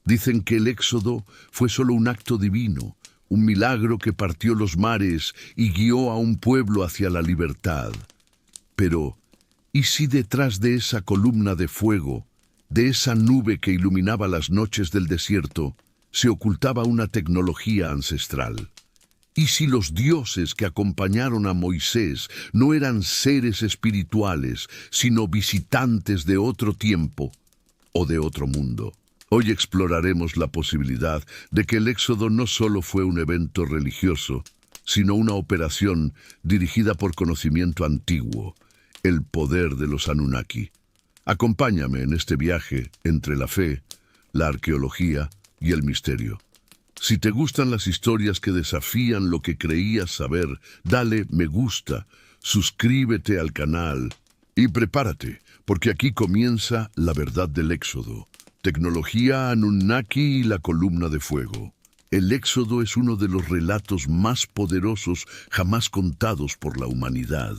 Dicen que el éxodo fue solo un acto divino, un milagro que partió los mares y guió a un pueblo hacia la libertad. Pero, ¿y si detrás de esa columna de fuego, de esa nube que iluminaba las noches del desierto, se ocultaba una tecnología ancestral? ¿Y si los dioses que acompañaron a Moisés no eran seres espirituales, sino visitantes de otro tiempo o de otro mundo? Hoy exploraremos la posibilidad de que el Éxodo no solo fue un evento religioso, sino una operación dirigida por conocimiento antiguo, el poder de los Anunnaki. Acompáñame en este viaje entre la fe, la arqueología y el misterio. Si te gustan las historias que desafían lo que creías saber, dale me gusta, suscríbete al canal y prepárate, porque aquí comienza la verdad del Éxodo. Tecnología Anunnaki y la columna de fuego. El Éxodo es uno de los relatos más poderosos jamás contados por la humanidad.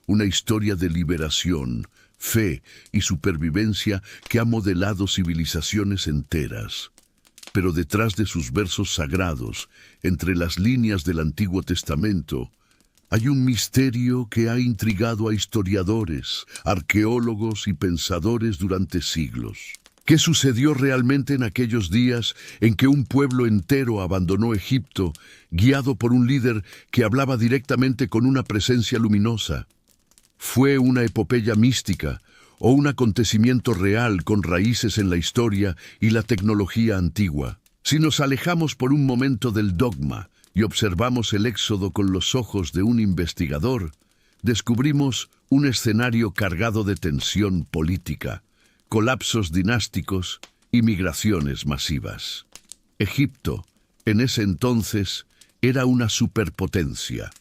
Una historia de liberación, fe y supervivencia que ha modelado civilizaciones enteras. Pero detrás de sus versos sagrados, entre las líneas del Antiguo Testamento, hay un misterio que ha intrigado a historiadores, arqueólogos y pensadores durante siglos. ¿Qué sucedió realmente en aquellos días en que un pueblo entero abandonó Egipto, guiado por un líder que hablaba directamente con una presencia luminosa? ¿Fue una epopeya mística o un acontecimiento real con raíces en la historia y la tecnología antigua? Si nos alejamos por un momento del dogma y observamos el Éxodo con los ojos de un investigador, descubrimos un escenario cargado de tensión política, colapsos dinásticos y migraciones masivas. Egipto, en ese entonces, era una superpotencia,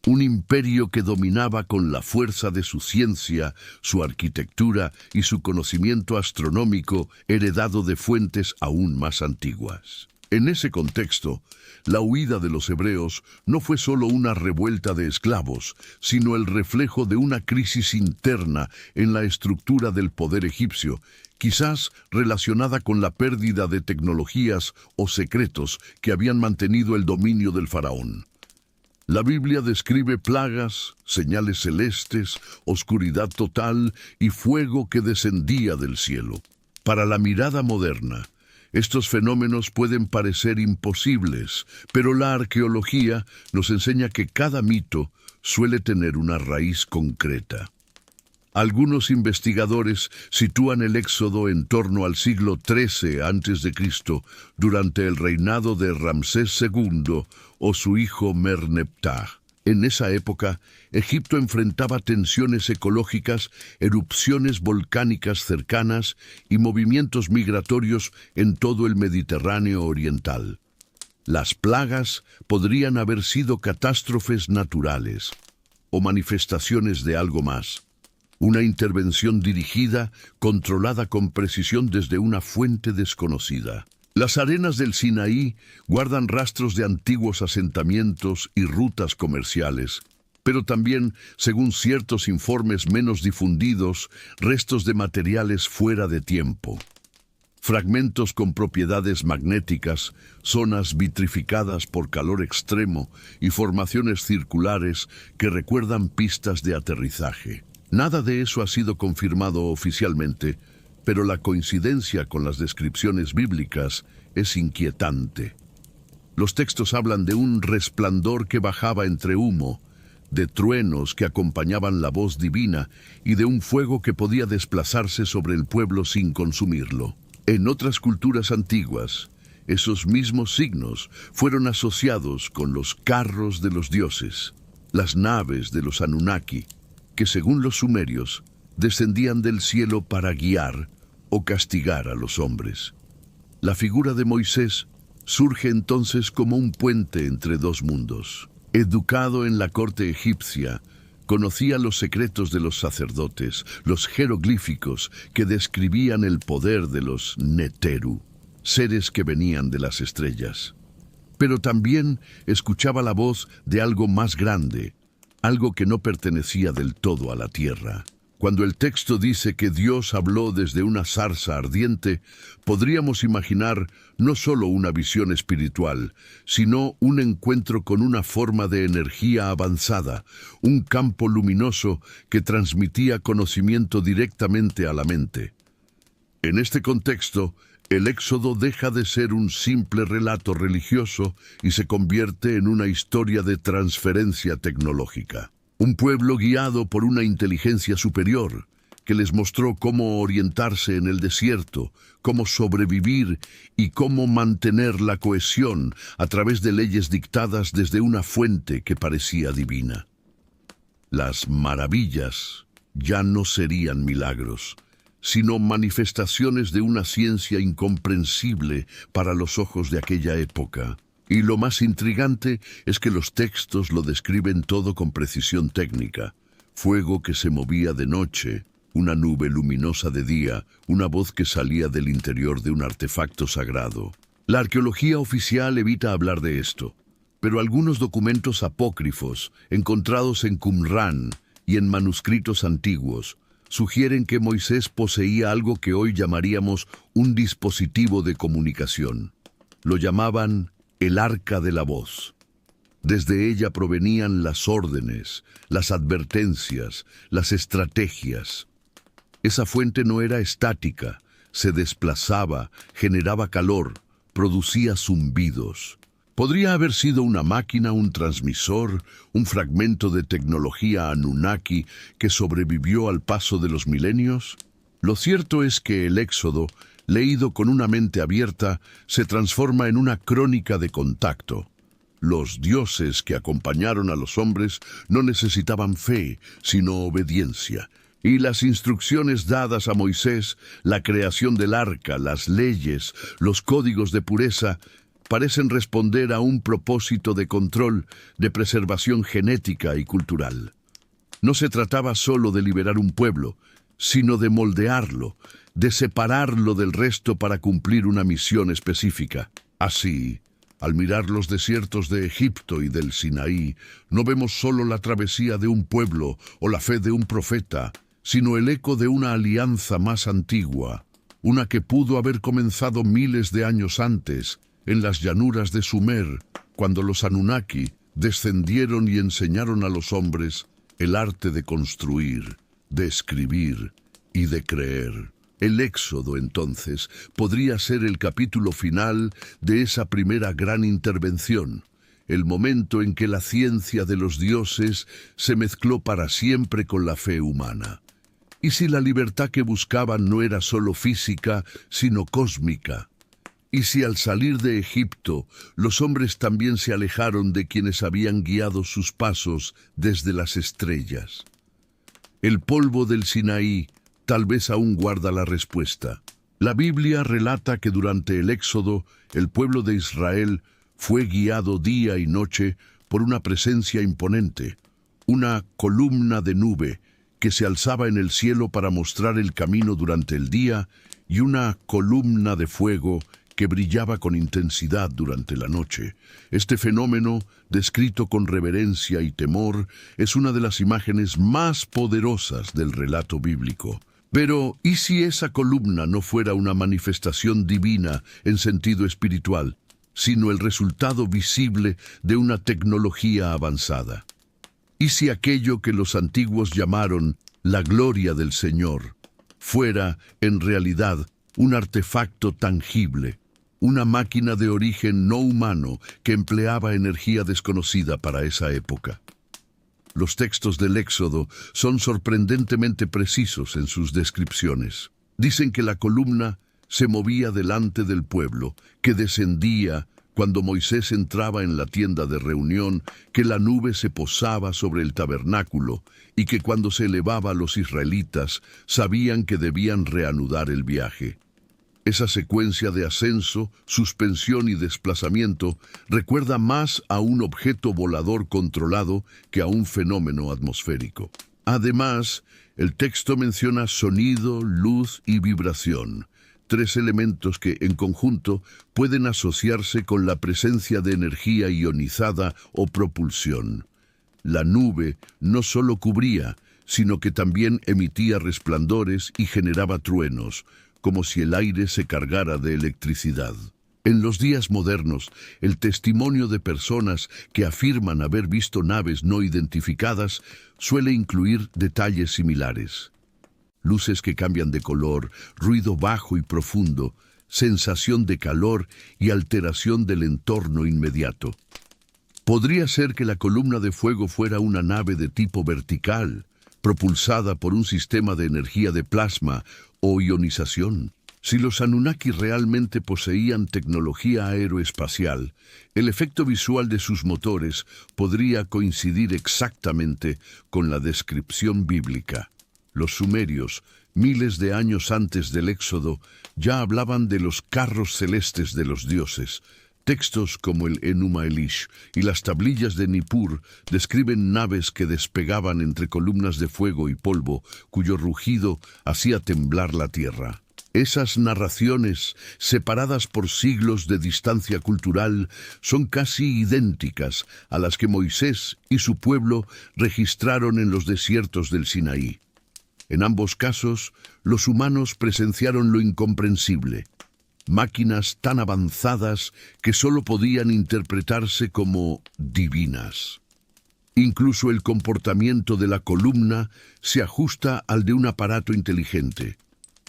un imperio que dominaba con la fuerza de su ciencia, su arquitectura y su conocimiento astronómico heredado de fuentes aún más antiguas. En ese contexto, la huida de los hebreos no fue solo una revuelta de esclavos, sino el reflejo de una crisis interna en la estructura del poder egipcio, quizás relacionada con la pérdida de tecnologías o secretos que habían mantenido el dominio del faraón. La Biblia describe plagas, señales celestes, oscuridad total y fuego que descendía del cielo. Para la mirada moderna, estos fenómenos pueden parecer imposibles, pero la arqueología nos enseña que cada mito suele tener una raíz concreta. Algunos investigadores sitúan el Éxodo en torno al siglo XIII a.C., durante el reinado de Ramsés II o su hijo Merneptah. En esa época, Egipto enfrentaba tensiones ecológicas, erupciones volcánicas cercanas y movimientos migratorios en todo el Mediterráneo oriental. Las plagas podrían haber sido catástrofes naturales o manifestaciones de algo más. Una intervención dirigida, controlada con precisión desde una fuente desconocida. Las arenas del Sinaí guardan rastros de antiguos asentamientos y rutas comerciales, pero también, según ciertos informes menos difundidos, restos de materiales fuera de tiempo. Fragmentos con propiedades magnéticas, zonas vitrificadas por calor extremo y formaciones circulares que recuerdan pistas de aterrizaje. Nada de eso ha sido confirmado oficialmente, pero la coincidencia con las descripciones bíblicas es inquietante. Los textos hablan de un resplandor que bajaba entre humo, de truenos que acompañaban la voz divina y de un fuego que podía desplazarse sobre el pueblo sin consumirlo. En otras culturas antiguas, esos mismos signos fueron asociados con los carros de los dioses, las naves de los Anunnaki, que según los sumerios, descendían del cielo para guiar o castigar a los hombres. La figura de Moisés surge entonces como un puente entre dos mundos. Educado en la corte egipcia, conocía los secretos de los sacerdotes, los jeroglíficos que describían el poder de los Neteru, seres que venían de las estrellas. Pero también escuchaba la voz de algo más grande, algo que no pertenecía del todo a la tierra. Cuando el texto dice que Dios habló desde una zarza ardiente, podríamos imaginar no solo una visión espiritual, sino un encuentro con una forma de energía avanzada, un campo luminoso que transmitía conocimiento directamente a la mente. En este contexto, el Éxodo deja de ser un simple relato religioso y se convierte en una historia de transferencia tecnológica. Un pueblo guiado por una inteligencia superior, que les mostró cómo orientarse en el desierto, cómo sobrevivir y cómo mantener la cohesión a través de leyes dictadas desde una fuente que parecía divina. Las maravillas ya no serían milagros, sino manifestaciones de una ciencia incomprensible para los ojos de aquella época. Y lo más intrigante es que los textos lo describen todo con precisión técnica. Fuego que se movía de noche, una nube luminosa de día, una voz que salía del interior de un artefacto sagrado. La arqueología oficial evita hablar de esto, pero algunos documentos apócrifos, encontrados en Qumrán y en manuscritos antiguos, sugieren que Moisés poseía algo que hoy llamaríamos un dispositivo de comunicación. Lo llamaban el arca de la voz. Desde ella provenían las órdenes, las advertencias, las estrategias. Esa fuente no era estática, se desplazaba, generaba calor, producía zumbidos. ¿Podría haber sido una máquina, un transmisor, un fragmento de tecnología Anunnaki que sobrevivió al paso de los milenios? Lo cierto es que el Éxodo, leído con una mente abierta, se transforma en una crónica de contacto. Los dioses que acompañaron a los hombres no necesitaban fe, sino obediencia. Y las instrucciones dadas a Moisés, la creación del arca, las leyes, los códigos de pureza, parecen responder a un propósito de control, de preservación genética y cultural. No se trataba solo de liberar un pueblo, sino de moldearlo, de separarlo del resto para cumplir una misión específica. Así, al mirar los desiertos de Egipto y del Sinaí, no vemos solo la travesía de un pueblo o la fe de un profeta, sino el eco de una alianza más antigua, una que pudo haber comenzado miles de años antes, en las llanuras de Sumer, cuando los Anunnaki descendieron y enseñaron a los hombres el arte de construir, de escribir y de creer. El Éxodo, entonces, podría ser el capítulo final de esa primera gran intervención, el momento en que la ciencia de los dioses se mezcló para siempre con la fe humana. ¿Y si la libertad que buscaban no era solo física, sino cósmica? ¿Y si al salir de Egipto, los hombres también se alejaron de quienes habían guiado sus pasos desde las estrellas? El polvo del Sinaí tal vez aún guarda la respuesta. La Biblia relata que durante el Éxodo, el pueblo de Israel fue guiado día y noche por una presencia imponente, una columna de nube que se alzaba en el cielo para mostrar el camino durante el día y una columna de fuego que brillaba con intensidad durante la noche. Este fenómeno, descrito con reverencia y temor, es una de las imágenes más poderosas del relato bíblico. Pero, ¿y si esa columna no fuera una manifestación divina en sentido espiritual, sino el resultado visible de una tecnología avanzada? ¿Y si aquello que los antiguos llamaron la gloria del Señor fuera, en realidad, un artefacto tangible, una máquina de origen no humano que empleaba energía desconocida para esa época? Los textos del Éxodo son sorprendentemente precisos en sus descripciones. Dicen que la columna se movía delante del pueblo, que descendía cuando Moisés entraba en la tienda de reunión, que la nube se posaba sobre el tabernáculo y que cuando se elevaba los israelitas sabían que debían reanudar el viaje. Esa secuencia de ascenso, suspensión y desplazamiento recuerda más a un objeto volador controlado que a un fenómeno atmosférico. Además, el texto menciona sonido, luz y vibración, tres elementos que, en conjunto, pueden asociarse con la presencia de energía ionizada o propulsión. La nube no solo cubría, sino que también emitía resplandores y generaba truenos, como si el aire se cargara de electricidad. En los días modernos, el testimonio de personas que afirman haber visto naves no identificadas suele incluir detalles similares. Luces que cambian de color, ruido bajo y profundo, sensación de calor y alteración del entorno inmediato. Podría ser que la columna de fuego fuera una nave de tipo vertical, propulsada por un sistema de energía de plasma o ionización. Si los Anunnaki realmente poseían tecnología aeroespacial, el efecto visual de sus motores podría coincidir exactamente con la descripción bíblica. Los sumerios, miles de años antes del Éxodo, ya hablaban de los carros celestes de los dioses. Textos como el Enuma Elish y las tablillas de Nippur describen naves que despegaban entre columnas de fuego y polvo, cuyo rugido hacía temblar la tierra. Esas narraciones, separadas por siglos de distancia cultural, son casi idénticas a las que Moisés y su pueblo registraron en los desiertos del Sinaí. En ambos casos, los humanos presenciaron lo incomprensible. Máquinas tan avanzadas que solo podían interpretarse como divinas. Incluso el comportamiento de la columna se ajusta al de un aparato inteligente.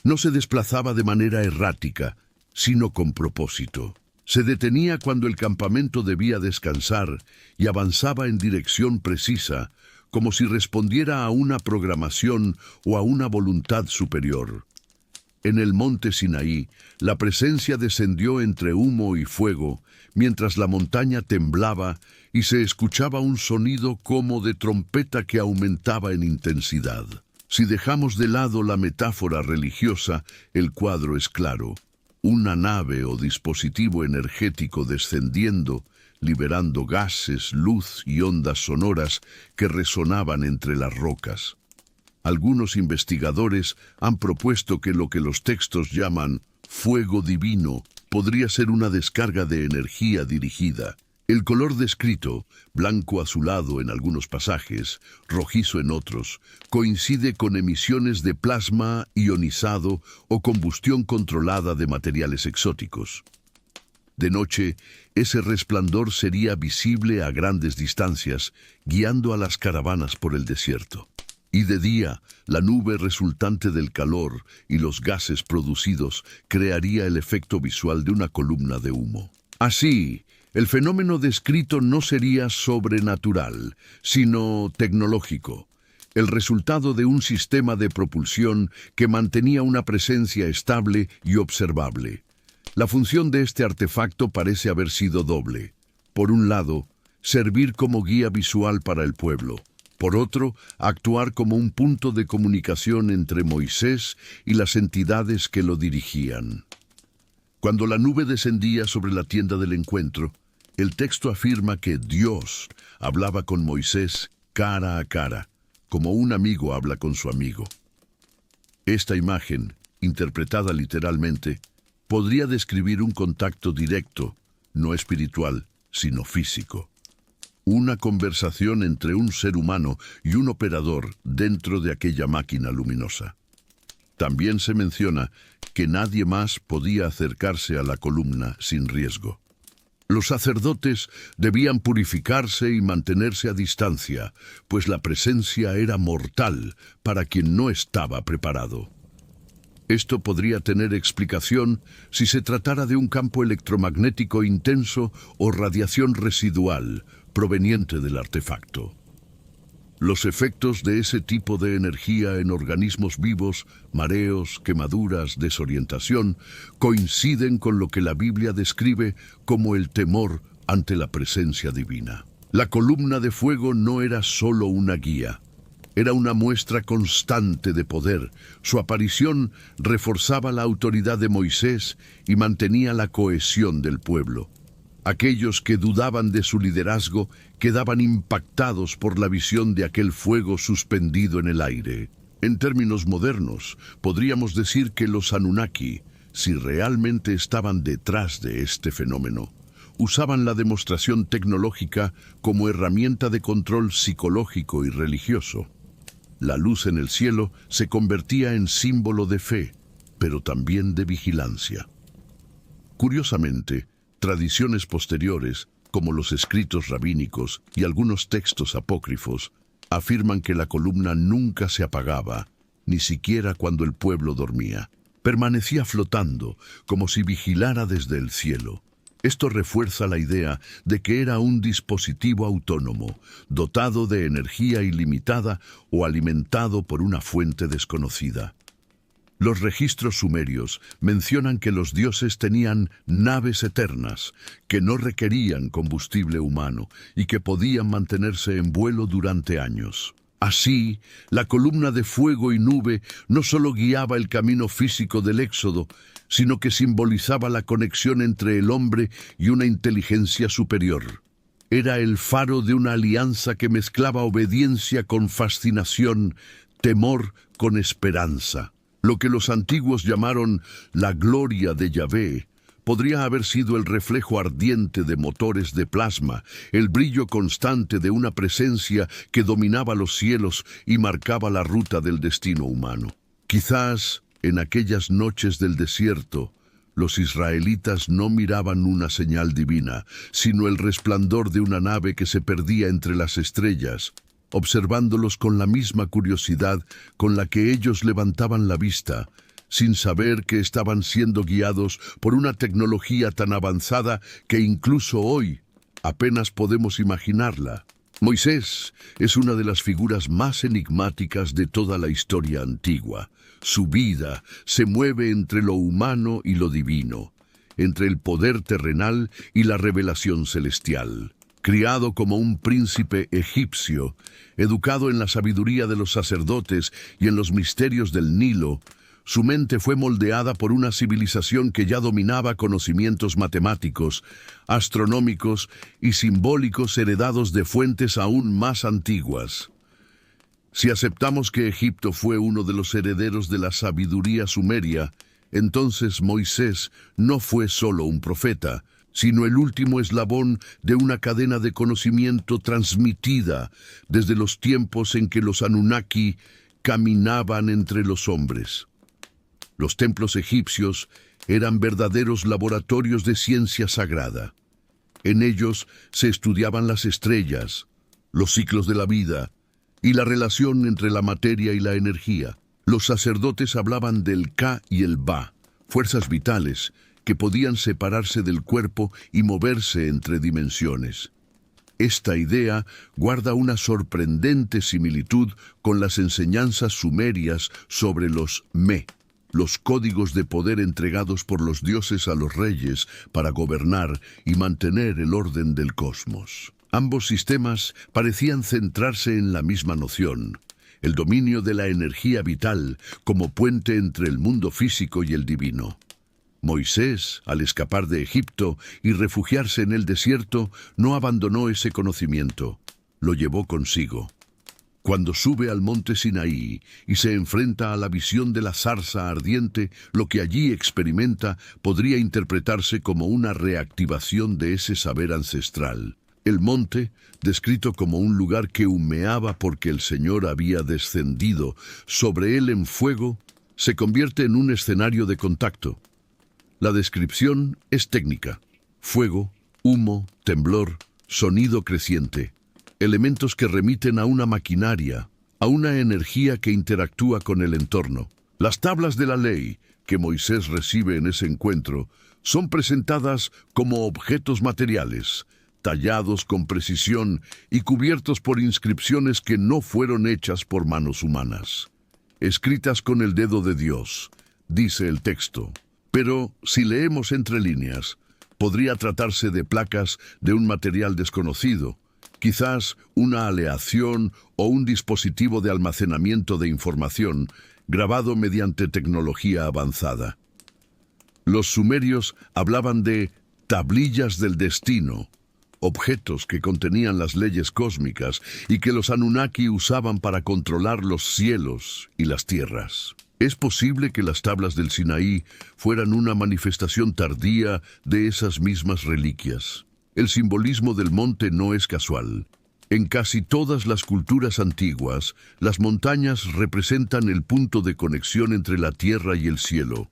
No se desplazaba de manera errática, sino con propósito. Se detenía cuando el campamento debía descansar y avanzaba en dirección precisa, como si respondiera a una programación o a una voluntad superior. En el monte Sinaí, la presencia descendió entre humo y fuego, mientras la montaña temblaba y se escuchaba un sonido como de trompeta que aumentaba en intensidad. Si dejamos de lado la metáfora religiosa, el cuadro es claro. Una nave o dispositivo energético descendiendo, liberando gases, luz y ondas sonoras que resonaban entre las rocas. Algunos investigadores han propuesto que lo que los textos llaman fuego divino podría ser una descarga de energía dirigida. El color descrito, blanco azulado en algunos pasajes, rojizo en otros, coincide con emisiones de plasma ionizado o combustión controlada de materiales exóticos. De noche, ese resplandor sería visible a grandes distancias, guiando a las caravanas por el desierto. Y de día, la nube resultante del calor y los gases producidos crearía el efecto visual de una columna de humo. Así, el fenómeno descrito no sería sobrenatural, sino tecnológico, el resultado de un sistema de propulsión que mantenía una presencia estable y observable. La función de este artefacto parece haber sido doble. Por un lado, servir como guía visual para el pueblo. Por otro, actuar como un punto de comunicación entre Moisés y las entidades que lo dirigían. Cuando la nube descendía sobre la tienda del encuentro, el texto afirma que Dios hablaba con Moisés cara a cara, como un amigo habla con su amigo. Esta imagen, interpretada literalmente, podría describir un contacto directo, no espiritual, sino físico. Una conversación entre un ser humano y un operador dentro de aquella máquina luminosa. También se menciona que nadie más podía acercarse a la columna sin riesgo. Los sacerdotes debían purificarse y mantenerse a distancia, pues la presencia era mortal para quien no estaba preparado. Esto podría tener explicación si se tratara de un campo electromagnético intenso o radiación residual proveniente del artefacto. Los efectos de ese tipo de energía en organismos vivos, mareos, quemaduras, desorientación, coinciden con lo que la Biblia describe como el temor ante la presencia divina. La columna de fuego no era solo una guía, era una muestra constante de poder. Su aparición reforzaba la autoridad de Moisés y mantenía la cohesión del pueblo. Aquellos que dudaban de su liderazgo quedaban impactados por la visión de aquel fuego suspendido en el aire. En términos modernos, podríamos decir que los Anunnaki, si realmente estaban detrás de este fenómeno, usaban la demostración tecnológica como herramienta de control psicológico y religioso. La luz en el cielo se convertía en símbolo de fe, pero también de vigilancia. Curiosamente, tradiciones posteriores, como los escritos rabínicos y algunos textos apócrifos, afirman que la columna nunca se apagaba, ni siquiera cuando el pueblo dormía. Permanecía flotando, como si vigilara desde el cielo. Esto refuerza la idea de que era un dispositivo autónomo, dotado de energía ilimitada o alimentado por una fuente desconocida. Los registros sumerios mencionan que los dioses tenían naves eternas, que no requerían combustible humano y que podían mantenerse en vuelo durante años. Así, la columna de fuego y nube no solo guiaba el camino físico del éxodo, sino que simbolizaba la conexión entre el hombre y una inteligencia superior. Era el faro de una alianza que mezclaba obediencia con fascinación, temor con esperanza. Lo que los antiguos llamaron la gloria de Yahvé podría haber sido el reflejo ardiente de motores de plasma, el brillo constante de una presencia que dominaba los cielos y marcaba la ruta del destino humano. Quizás, en aquellas noches del desierto, los israelitas no miraban una señal divina, sino el resplandor de una nave que se perdía entre las estrellas, observándolos con la misma curiosidad con la que ellos levantaban la vista, sin saber que estaban siendo guiados por una tecnología tan avanzada que incluso hoy apenas podemos imaginarla. Moisés es una de las figuras más enigmáticas de toda la historia antigua. Su vida se mueve entre lo humano y lo divino, entre el poder terrenal y la revelación celestial. Criado como un príncipe egipcio, educado en la sabiduría de los sacerdotes y en los misterios del Nilo, su mente fue moldeada por una civilización que ya dominaba conocimientos matemáticos, astronómicos y simbólicos heredados de fuentes aún más antiguas. Si aceptamos que Egipto fue uno de los herederos de la sabiduría sumeria, entonces Moisés no fue solo un profeta, sino el último eslabón de una cadena de conocimiento transmitida desde los tiempos en que los Anunnaki caminaban entre los hombres. Los templos egipcios eran verdaderos laboratorios de ciencia sagrada. En ellos se estudiaban las estrellas, los ciclos de la vida y la relación entre la materia y la energía. Los sacerdotes hablaban del Ka y el Ba, fuerzas vitales que podían separarse del cuerpo y moverse entre dimensiones. Esta idea guarda una sorprendente similitud con las enseñanzas sumerias sobre los Me, los códigos de poder entregados por los dioses a los reyes para gobernar y mantener el orden del cosmos. Ambos sistemas parecían centrarse en la misma noción, el dominio de la energía vital como puente entre el mundo físico y el divino. Moisés, al escapar de Egipto y refugiarse en el desierto, no abandonó ese conocimiento, lo llevó consigo. Cuando sube al monte Sinaí y se enfrenta a la visión de la zarza ardiente, lo que allí experimenta podría interpretarse como una reactivación de ese saber ancestral. El monte, descrito como un lugar que humeaba porque el Señor había descendido sobre él en fuego, se convierte en un escenario de contacto. La descripción es técnica: fuego, humo, temblor, sonido creciente, elementos que remiten a una maquinaria, a una energía que interactúa con el entorno. Las tablas de la ley que Moisés recibe en ese encuentro son presentadas como objetos materiales, tallados con precisión y cubiertos por inscripciones que no fueron hechas por manos humanas. Escritas con el dedo de Dios, dice el texto. Pero, si leemos entre líneas, podría tratarse de placas de un material desconocido, quizás una aleación o un dispositivo de almacenamiento de información grabado mediante tecnología avanzada. Los sumerios hablaban de tablillas del destino, objetos que contenían las leyes cósmicas y que los Anunnaki usaban para controlar los cielos y las tierras. Es posible que las tablas del Sinaí fueran una manifestación tardía de esas mismas reliquias. El simbolismo del monte no es casual. En casi todas las culturas antiguas, las montañas representan el punto de conexión entre la tierra y el cielo.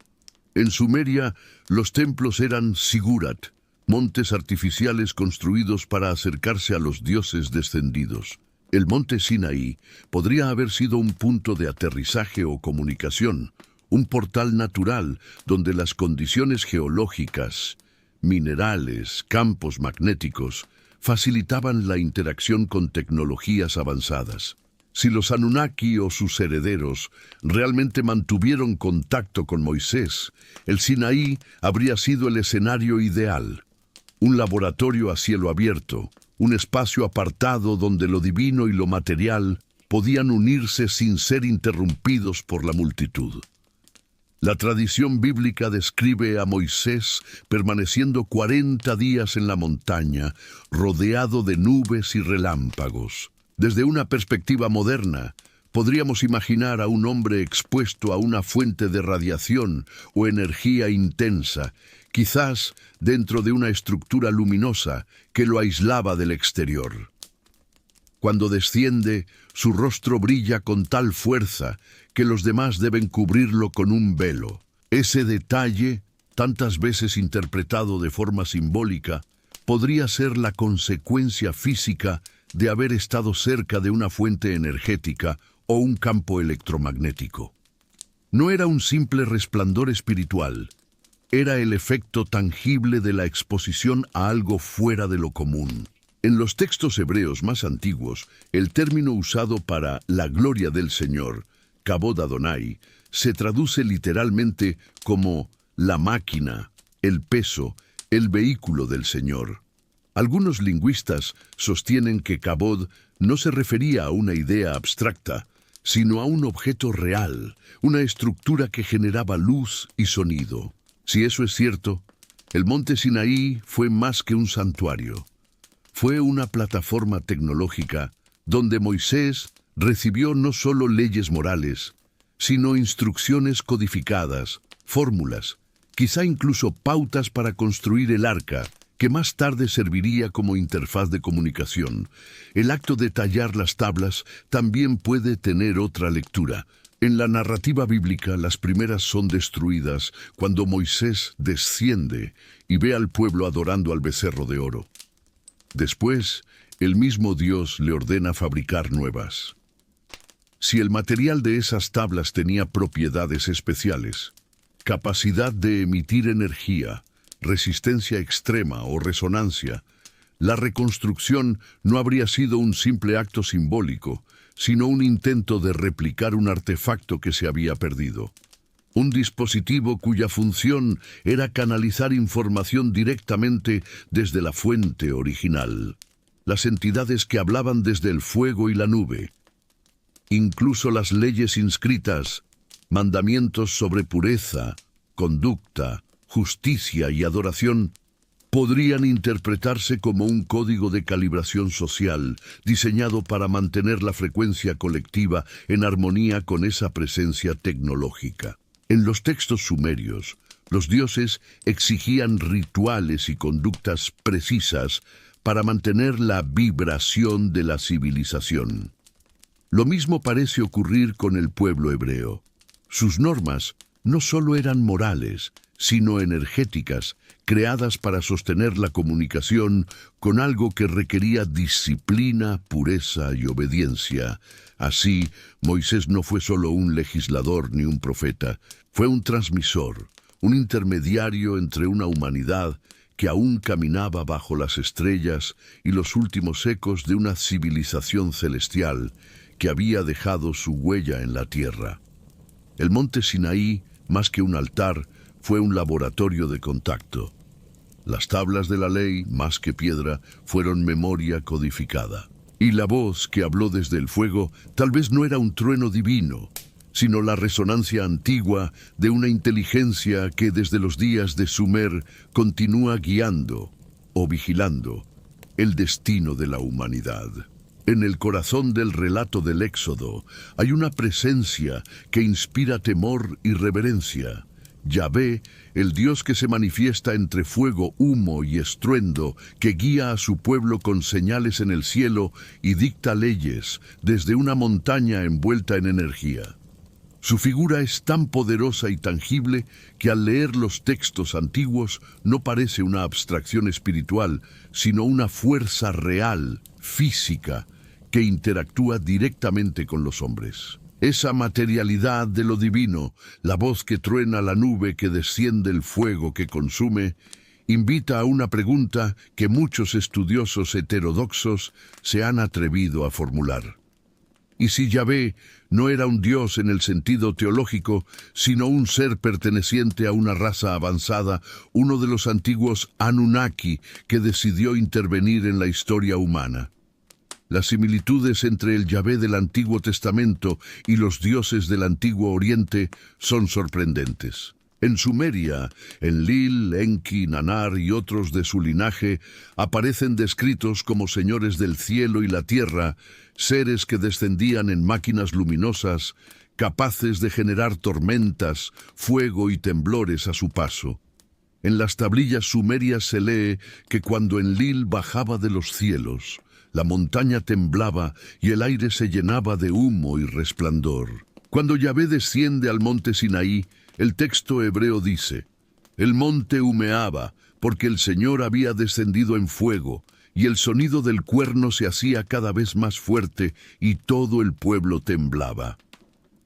En Sumeria, los templos eran sigurat, montes artificiales construidos para acercarse a los dioses descendidos. El monte Sinaí podría haber sido un punto de aterrizaje o comunicación, un portal natural donde las condiciones geológicas, minerales, campos magnéticos, facilitaban la interacción con tecnologías avanzadas. Si los Anunnaki o sus herederos realmente mantuvieron contacto con Moisés, el Sinaí habría sido el escenario ideal. Un laboratorio a cielo abierto, un espacio apartado donde lo divino y lo material podían unirse sin ser interrumpidos por la multitud. La tradición bíblica describe a Moisés permaneciendo 40 días en la montaña, rodeado de nubes y relámpagos. Desde una perspectiva moderna, podríamos imaginar a un hombre expuesto a una fuente de radiación o energía intensa, quizás dentro de una estructura luminosa que lo aislaba del exterior. Cuando desciende, su rostro brilla con tal fuerza que los demás deben cubrirlo con un velo. Ese detalle, tantas veces interpretado de forma simbólica, podría ser la consecuencia física de haber estado cerca de una fuente energética o un campo electromagnético. No era un simple resplandor espiritual, era el efecto tangible de la exposición a algo fuera de lo común. En los textos hebreos más antiguos, el término usado para la gloria del Señor, Kabod Adonai, se traduce literalmente como la máquina, el peso, el vehículo del Señor. Algunos lingüistas sostienen que Kabod no se refería a una idea abstracta, sino a un objeto real, una estructura que generaba luz y sonido. Si eso es cierto, el monte Sinaí fue más que un santuario. Fue una plataforma tecnológica donde Moisés recibió no solo leyes morales, sino instrucciones codificadas, fórmulas, quizá incluso pautas para construir el arca, que más tarde serviría como interfaz de comunicación. El acto de tallar las tablas también puede tener otra lectura. En la narrativa bíblica, las primeras son destruidas cuando Moisés desciende y ve al pueblo adorando al becerro de oro. Después, el mismo Dios le ordena fabricar nuevas. Si el material de esas tablas tenía propiedades especiales, capacidad de emitir energía, resistencia extrema o resonancia, la reconstrucción no habría sido un simple acto simbólico, sino un intento de replicar un artefacto que se había perdido. Un dispositivo cuya función era canalizar información directamente desde la fuente original. Las entidades que hablaban desde el fuego y la nube. Incluso las leyes inscritas, mandamientos sobre pureza, conducta, justicia y adoración, podrían interpretarse como un código de calibración social diseñado para mantener la frecuencia colectiva en armonía con esa presencia tecnológica. En los textos sumerios, los dioses exigían rituales y conductas precisas para mantener la vibración de la civilización. Lo mismo parece ocurrir con el pueblo hebreo. Sus normas no solo eran morales, sino energéticas, creadas para sostener la comunicación con algo que requería disciplina, pureza y obediencia. Así, Moisés no fue solo un legislador ni un profeta, fue un transmisor, un intermediario entre una humanidad que aún caminaba bajo las estrellas y los últimos ecos de una civilización celestial que había dejado su huella en la tierra. El monte Sinaí, más que un altar, fue un laboratorio de contacto. Las tablas de la ley, más que piedra, fueron memoria codificada. Y la voz que habló desde el fuego tal vez no era un trueno divino, sino la resonancia antigua de una inteligencia que desde los días de Sumer continúa guiando o vigilando el destino de la humanidad. En el corazón del relato del Éxodo hay una presencia que inspira temor y reverencia, Yahvé, el Dios que se manifiesta entre fuego, humo y estruendo, que guía a su pueblo con señales en el cielo y dicta leyes desde una montaña envuelta en energía. Su figura es tan poderosa y tangible que al leer los textos antiguos no parece una abstracción espiritual, sino una fuerza real, física, que interactúa directamente con los hombres. Esa materialidad de lo divino, la voz que truena la nube que desciende el fuego que consume, invita a una pregunta que muchos estudiosos heterodoxos se han atrevido a formular. ¿Y si Yahvé no era un dios en el sentido teológico, sino un ser perteneciente a una raza avanzada, uno de los antiguos Anunnaki que decidió intervenir en la historia humana? Las similitudes entre el Yahvé del Antiguo Testamento y los dioses del Antiguo Oriente son sorprendentes. En Sumeria, Enlil, Enki, Nanar y otros de su linaje aparecen descritos como señores del cielo y la tierra, seres que descendían en máquinas luminosas, capaces de generar tormentas, fuego y temblores a su paso. En las tablillas sumerias se lee que cuando Enlil bajaba de los cielos, la montaña temblaba y el aire se llenaba de humo y resplandor. Cuando Yahvé desciende al monte Sinaí, el texto hebreo dice: el monte humeaba, porque el Señor había descendido en fuego, y el sonido del cuerno se hacía cada vez más fuerte, y todo el pueblo temblaba.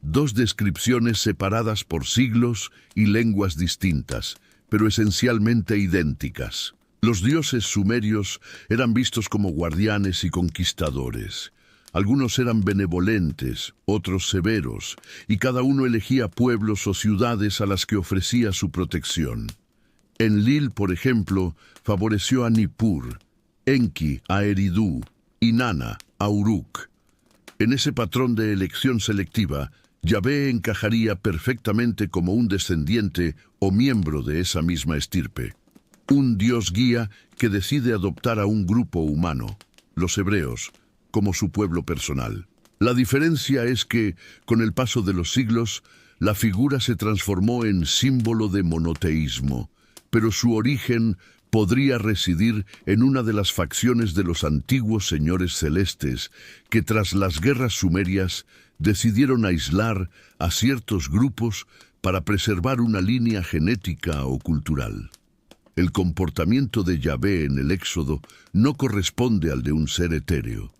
Dos descripciones separadas por siglos y lenguas distintas, pero esencialmente idénticas. Los dioses sumerios eran vistos como guardianes y conquistadores. Algunos eran benevolentes, otros severos, y cada uno elegía pueblos o ciudades a las que ofrecía su protección. Enlil, por ejemplo, favoreció a Nippur, Enki a Eridu y Nana a Uruk. En ese patrón de elección selectiva, Yahvé encajaría perfectamente como un descendiente o miembro de esa misma estirpe. Un Dios guía que decide adoptar a un grupo humano, los hebreos, como su pueblo personal. La diferencia es que, con el paso de los siglos, la figura se transformó en símbolo de monoteísmo, pero su origen podría residir en una de las facciones de los antiguos señores celestes que tras las guerras sumerias decidieron aislar a ciertos grupos para preservar una línea genética o cultural. El comportamiento de Yahvé en el Éxodo no corresponde al de un ser etéreo.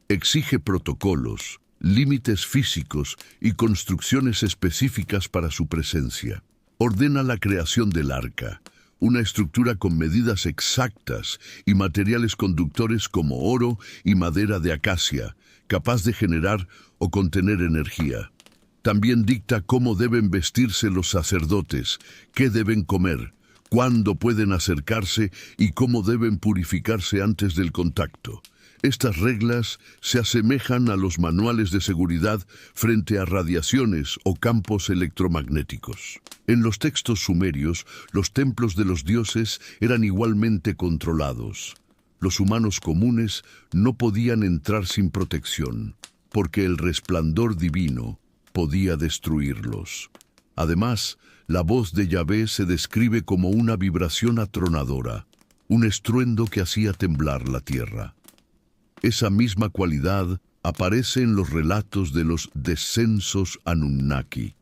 Exige protocolos, límites físicos y construcciones específicas para su presencia. Ordena la creación del arca, una estructura con medidas exactas y materiales conductores como oro y madera de acacia, capaz de generar o contener energía. También dicta cómo deben vestirse los sacerdotes, qué deben comer, cuándo pueden acercarse y cómo deben purificarse antes del contacto. Estas reglas se asemejan a los manuales de seguridad frente a radiaciones o campos electromagnéticos. En los textos sumerios, los templos de los dioses eran igualmente controlados. Los humanos comunes no podían entrar sin protección, porque el resplandor divino podía destruirlos. Además, la voz de Yahvé se describe como una vibración atronadora, un estruendo que hacía temblar la tierra. Esa misma cualidad aparece en los relatos de los descensos Anunnaki.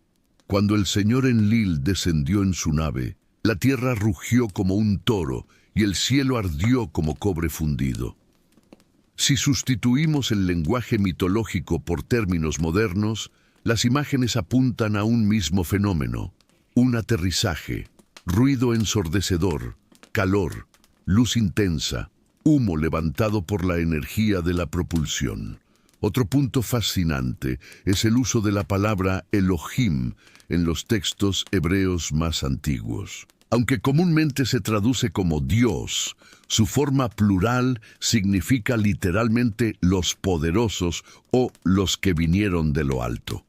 Cuando el señor Enlil descendió en su nave, la tierra rugió como un toro y el cielo ardió como cobre fundido. Si sustituimos el lenguaje mitológico por términos modernos, las imágenes apuntan a un mismo fenómeno: un aterrizaje, ruido ensordecedor, calor, luz intensa, humo levantado por la energía de la propulsión. Otro punto fascinante es el uso de la palabra Elohim en los textos hebreos más antiguos. Aunque comúnmente se traduce como Dios, su forma plural significa literalmente los poderosos o los que vinieron de lo alto.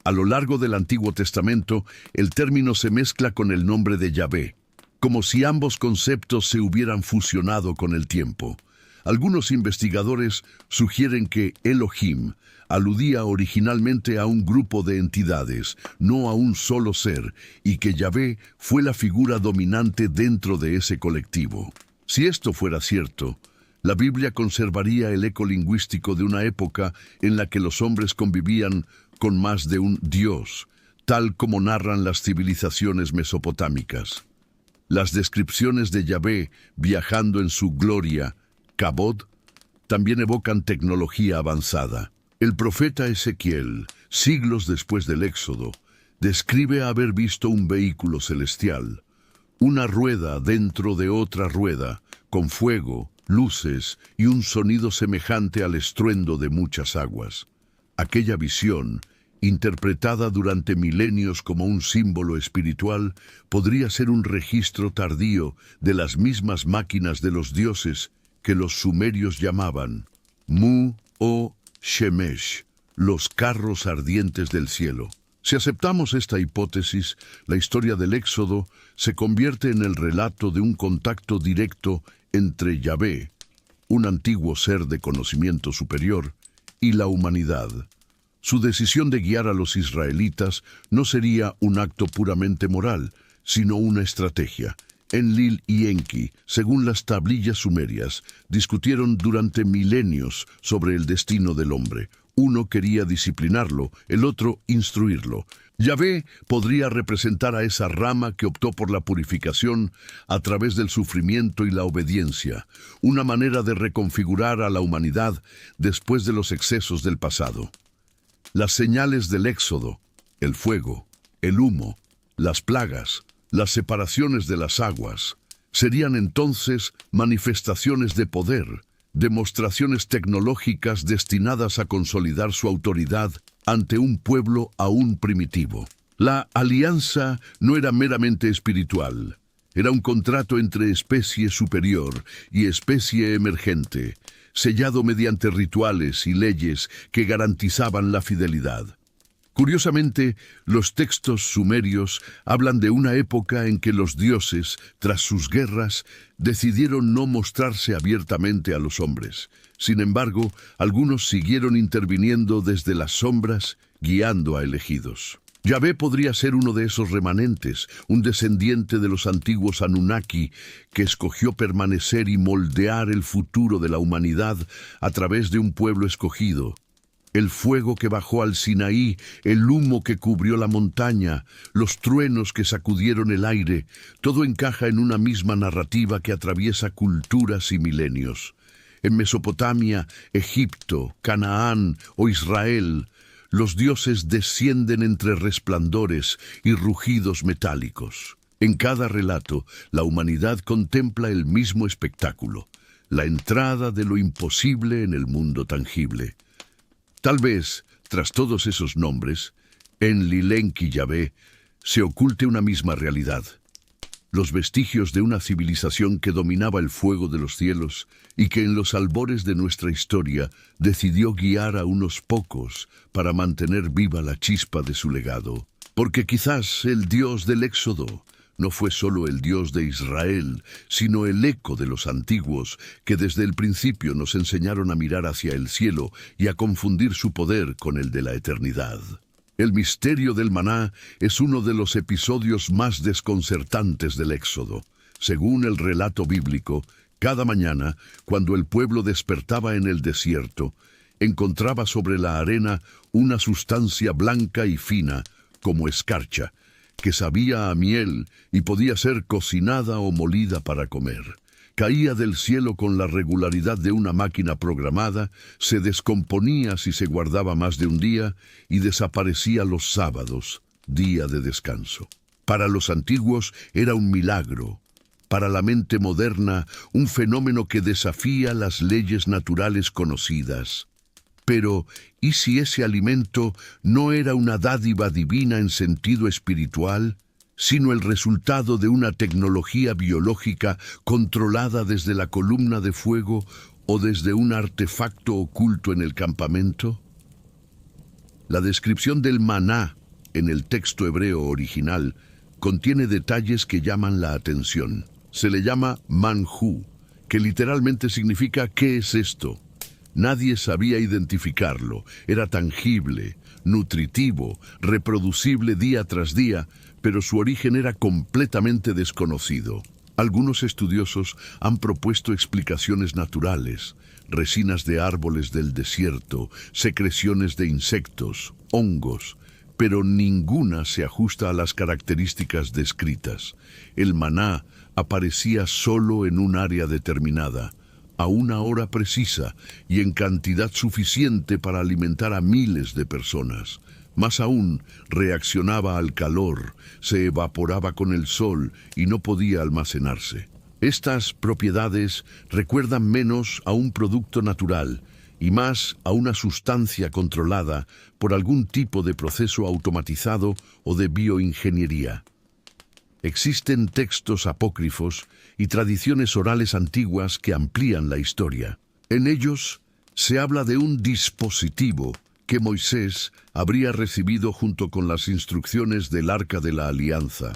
A lo largo del Antiguo Testamento, el término se mezcla con el nombre de Yahvé, como si ambos conceptos se hubieran fusionado con el tiempo. Algunos investigadores sugieren que Elohim aludía originalmente a un grupo de entidades, no a un solo ser, y que Yahvé fue la figura dominante dentro de ese colectivo. Si esto fuera cierto, la Biblia conservaría el eco lingüístico de una época en la que los hombres convivían con más de un Dios, tal como narran las civilizaciones mesopotámicas. Las descripciones de Yahvé viajando en su gloria, Kabod, también evocan tecnología avanzada. El profeta Ezequiel, siglos después del Éxodo, describe haber visto un vehículo celestial, una rueda dentro de otra rueda, con fuego, luces y un sonido semejante al estruendo de muchas aguas. Aquella visión, interpretada durante milenios como un símbolo espiritual, podría ser un registro tardío de las mismas máquinas de los dioses que los sumerios llamaban Mu o Shemesh, los carros ardientes del cielo. Si aceptamos esta hipótesis, la historia del Éxodo se convierte en el relato de un contacto directo entre Yahvé, un antiguo ser de conocimiento superior, y la humanidad. Su decisión de guiar a los israelitas no sería un acto puramente moral, sino una estrategia. Enlil y Enki, según las tablillas sumerias, discutieron durante milenios sobre el destino del hombre. Uno quería disciplinarlo, el otro instruirlo. Yahvé podría representar a esa rama que optó por la purificación a través del sufrimiento y la obediencia, una manera de reconfigurar a la humanidad después de los excesos del pasado. Las señales del Éxodo, el fuego, el humo, las plagas, las separaciones de las aguas, serían entonces manifestaciones de poder, demostraciones tecnológicas destinadas a consolidar su autoridad ante un pueblo aún primitivo. La alianza no era meramente espiritual, era un contrato entre especie superior y especie emergente, sellado mediante rituales y leyes que garantizaban la fidelidad. Curiosamente, los textos sumerios hablan de una época en que los dioses, tras sus guerras, decidieron no mostrarse abiertamente a los hombres. Sin embargo, algunos siguieron interviniendo desde las sombras, guiando a elegidos. Yahvé podría ser uno de esos remanentes, un descendiente de los antiguos Anunnaki, que escogió permanecer y moldear el futuro de la humanidad a través de un pueblo escogido. El fuego que bajó al Sinaí, el humo que cubrió la montaña, los truenos que sacudieron el aire, todo encaja en una misma narrativa que atraviesa culturas y milenios. En Mesopotamia, Egipto, Canaán o Israel, los dioses descienden entre resplandores y rugidos metálicos. En cada relato, la humanidad contempla el mismo espectáculo, la entrada de lo imposible en el mundo tangible. Tal vez, tras todos esos nombres, Enlil, Enki y Yahvé, se oculte una misma realidad. Los vestigios de una civilización que dominaba el fuego de los cielos y que en los albores de nuestra historia decidió guiar a unos pocos para mantener viva la chispa de su legado. Porque quizás el Dios del Éxodo no fue solo el Dios de Israel, sino el eco de los antiguos, que desde el principio nos enseñaron a mirar hacia el cielo y a confundir su poder con el de la eternidad. El misterio del maná es uno de los episodios más desconcertantes del Éxodo. Según el relato bíblico, cada mañana, cuando el pueblo despertaba en el desierto, encontraba sobre la arena una sustancia blanca y fina, como escarcha, que sabía a miel y podía ser cocinada o molida para comer. Caía del cielo con la regularidad de una máquina programada, se descomponía si se guardaba más de un día y desaparecía los sábados, día de descanso. Para los antiguos era un milagro. Para la mente moderna, un fenómeno que desafía las leyes naturales conocidas. Pero, ¿y si ese alimento no era una dádiva divina en sentido espiritual, sino el resultado de una tecnología biológica controlada desde la columna de fuego o desde un artefacto oculto en el campamento? La descripción del maná en el texto hebreo original contiene detalles que llaman la atención. Se le llama manjú, que literalmente significa ¿qué es esto? Nadie sabía identificarlo, era tangible, nutritivo, reproducible día tras día, pero su origen era completamente desconocido. Algunos estudiosos han propuesto explicaciones naturales, resinas de árboles del desierto, secreciones de insectos, hongos, pero ninguna se ajusta a las características descritas. El maná aparecía solo en un área determinada, a una hora precisa y en cantidad suficiente para alimentar a miles de personas. Más aún, reaccionaba al calor, se evaporaba con el sol y no podía almacenarse. Estas propiedades recuerdan menos a un producto natural y más a una sustancia controlada por algún tipo de proceso automatizado o de bioingeniería. Existen textos apócrifos y tradiciones orales antiguas que amplían la historia. En ellos se habla de un dispositivo que Moisés habría recibido junto con las instrucciones del Arca de la Alianza,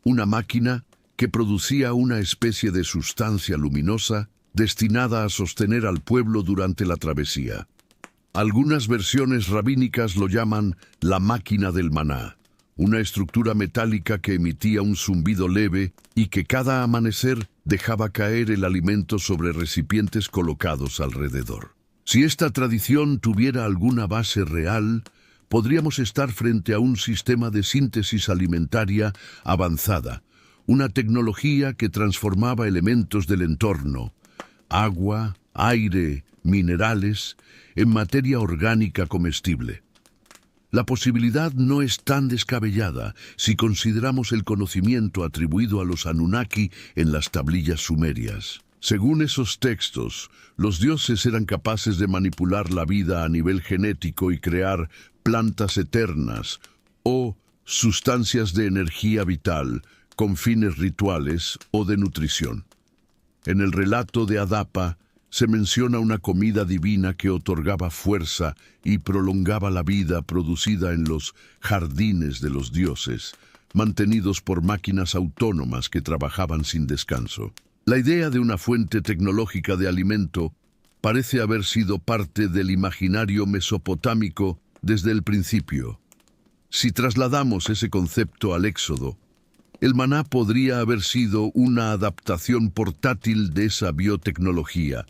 una máquina que producía una especie de sustancia luminosa destinada a sostener al pueblo durante la travesía. Algunas versiones rabínicas lo llaman la máquina del maná, una estructura metálica que emitía un zumbido leve y que cada amanecer dejaba caer el alimento sobre recipientes colocados alrededor. Si esta tradición tuviera alguna base real, podríamos estar frente a un sistema de síntesis alimentaria avanzada, una tecnología que transformaba elementos del entorno, agua, aire, minerales, en materia orgánica comestible. La posibilidad no es tan descabellada si consideramos el conocimiento atribuido a los Anunnaki en las tablillas sumerias. Según esos textos, los dioses eran capaces de manipular la vida a nivel genético y crear plantas eternas o sustancias de energía vital con fines rituales o de nutrición. En el relato de Adapa se menciona una comida divina que otorgaba fuerza y prolongaba la vida producida en los jardines de los dioses, mantenidos por máquinas autónomas que trabajaban sin descanso. La idea de una fuente tecnológica de alimento parece haber sido parte del imaginario mesopotámico desde el principio. Si trasladamos ese concepto al Éxodo, el maná podría haber sido una adaptación portátil de esa biotecnología,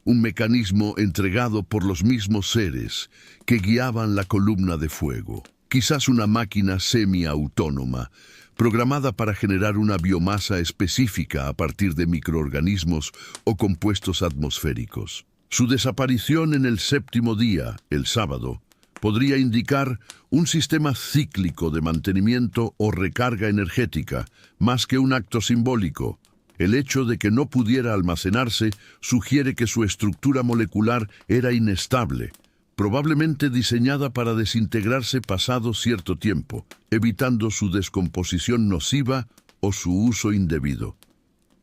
un mecanismo entregado por los mismos seres que guiaban la columna de fuego. Quizás una máquina semiautónoma, programada para generar una biomasa específica a partir de microorganismos o compuestos atmosféricos. Su desaparición en el séptimo día, el sábado, podría indicar un sistema cíclico de mantenimiento o recarga energética, más que un acto simbólico. El hecho de que no pudiera almacenarse sugiere que su estructura molecular era inestable, probablemente diseñada para desintegrarse pasado cierto tiempo, evitando su descomposición nociva o su uso indebido.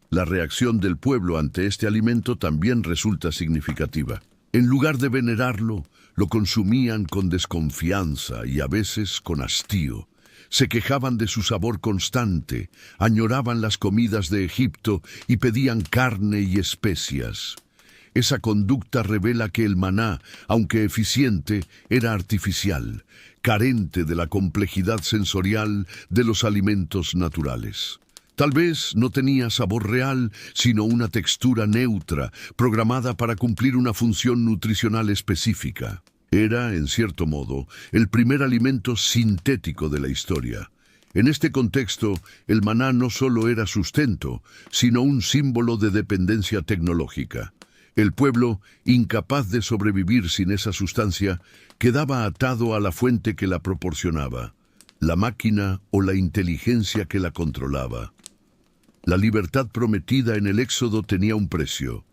La reacción del pueblo ante este alimento también resulta significativa. En lugar de venerarlo, lo consumían con desconfianza y a veces con hastío. Se quejaban de su sabor constante, añoraban las comidas de Egipto y pedían carne y especias. Esa conducta revela que el maná, aunque eficiente, era artificial, carente de la complejidad sensorial de los alimentos naturales. Tal vez no tenía sabor real, sino una textura neutra, programada para cumplir una función nutricional específica. Era, en cierto modo, el primer alimento sintético de la historia. En este contexto, el maná no solo era sustento, sino un símbolo de dependencia tecnológica. El pueblo, incapaz de sobrevivir sin esa sustancia, quedaba atado a la fuente que la proporcionaba, la máquina o la inteligencia que la controlaba. La libertad prometida en el Éxodo tenía un precio: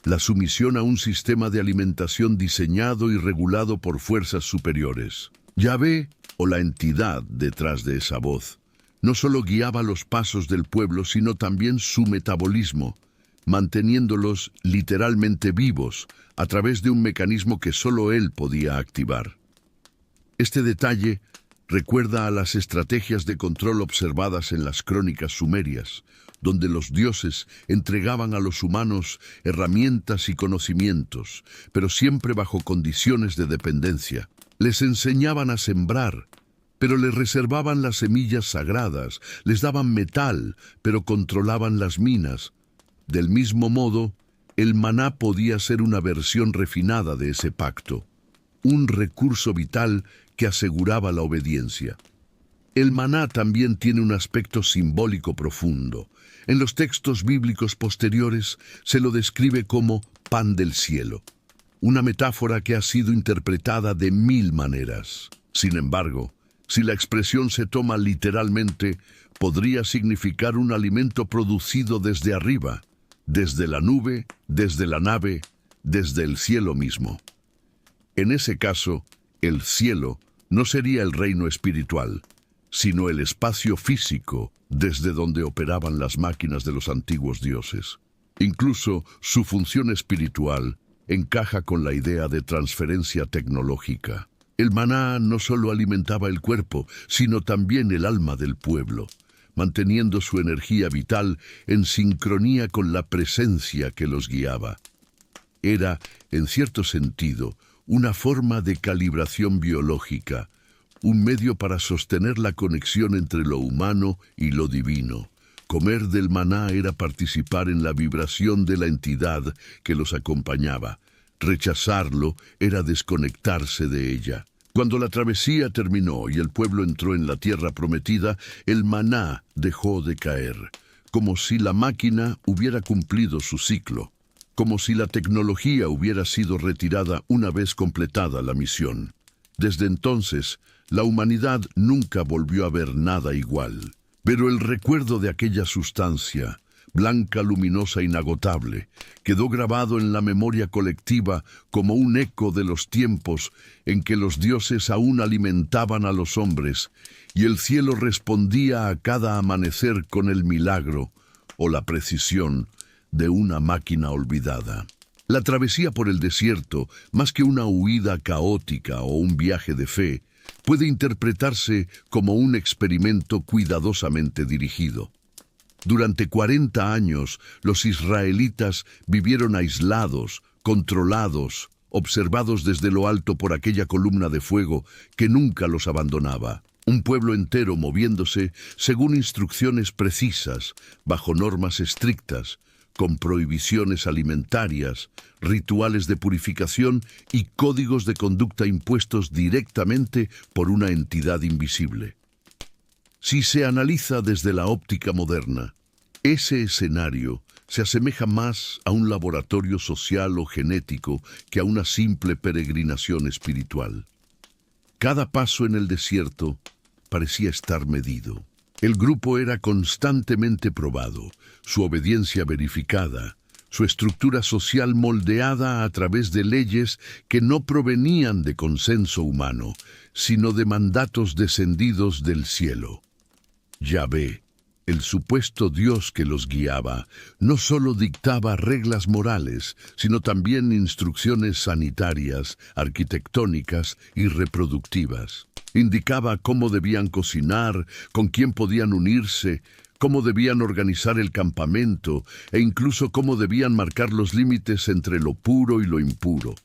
la sumisión a un sistema de alimentación diseñado y regulado por fuerzas superiores. Yahvé, o la entidad detrás de esa voz, no solo guiaba los pasos del pueblo, sino también su metabolismo, manteniéndolos literalmente vivos a través de un mecanismo que solo él podía activar. Este detalle recuerda a las estrategias de control observadas en las crónicas sumerias, donde los dioses entregaban a los humanos herramientas y conocimientos, pero siempre bajo condiciones de dependencia. Les enseñaban a sembrar, pero les reservaban las semillas sagradas, les daban metal, pero controlaban las minas. Del mismo modo, el maná podía ser una versión refinada de ese pacto, un recurso vital que aseguraba la obediencia. El maná también tiene un aspecto simbólico profundo. En los textos bíblicos posteriores se lo describe como pan del cielo, una metáfora que ha sido interpretada de 1000 maneras. Sin embargo, si la expresión se toma literalmente, podría significar un alimento producido desde arriba, desde la nube, desde la nave, desde el cielo mismo. En ese caso, el cielo no sería el reino espiritual, sino el espacio físico desde donde operaban las máquinas de los antiguos dioses. Incluso su función espiritual encaja con la idea de transferencia tecnológica. El maná no solo alimentaba el cuerpo, sino también el alma del pueblo, manteniendo su energía vital en sincronía con la presencia que los guiaba. Era, en cierto sentido, una forma de calibración biológica, un medio para sostener la conexión entre lo humano y lo divino. Comer del maná era participar en la vibración de la entidad que los acompañaba. Rechazarlo era desconectarse de ella. Cuando la travesía terminó y el pueblo entró en la tierra prometida, el maná dejó de caer, como si la máquina hubiera cumplido su ciclo, como si la tecnología hubiera sido retirada una vez completada la misión. Desde entonces, la humanidad nunca volvió a ver nada igual. Pero el recuerdo de aquella sustancia, blanca, luminosa, inagotable, quedó grabado en la memoria colectiva como un eco de los tiempos en que los dioses aún alimentaban a los hombres y el cielo respondía a cada amanecer con el milagro o la precisión de una máquina olvidada. La travesía por el desierto, más que una huida caótica o un viaje de fe, puede interpretarse como un experimento cuidadosamente dirigido. Durante 40 años, los israelitas vivieron aislados, controlados, observados desde lo alto por aquella columna de fuego que nunca los abandonaba. Un pueblo entero moviéndose según instrucciones precisas, bajo normas estrictas, con prohibiciones alimentarias, rituales de purificación y códigos de conducta impuestos directamente por una entidad invisible. Si se analiza desde la óptica moderna, ese escenario se asemeja más a un laboratorio social o genético que a una simple peregrinación espiritual. Cada paso en el desierto parecía estar medido. El grupo era constantemente probado, su obediencia verificada, su estructura social moldeada a través de leyes que no provenían de consenso humano, sino de mandatos descendidos del cielo. Yahvé, el supuesto Dios que los guiaba, no solo dictaba reglas morales, sino también instrucciones sanitarias, arquitectónicas y reproductivas. Indicaba cómo debían cocinar, con quién podían unirse, cómo debían organizar el campamento e incluso cómo debían marcar los límites entre lo puro y lo impuro.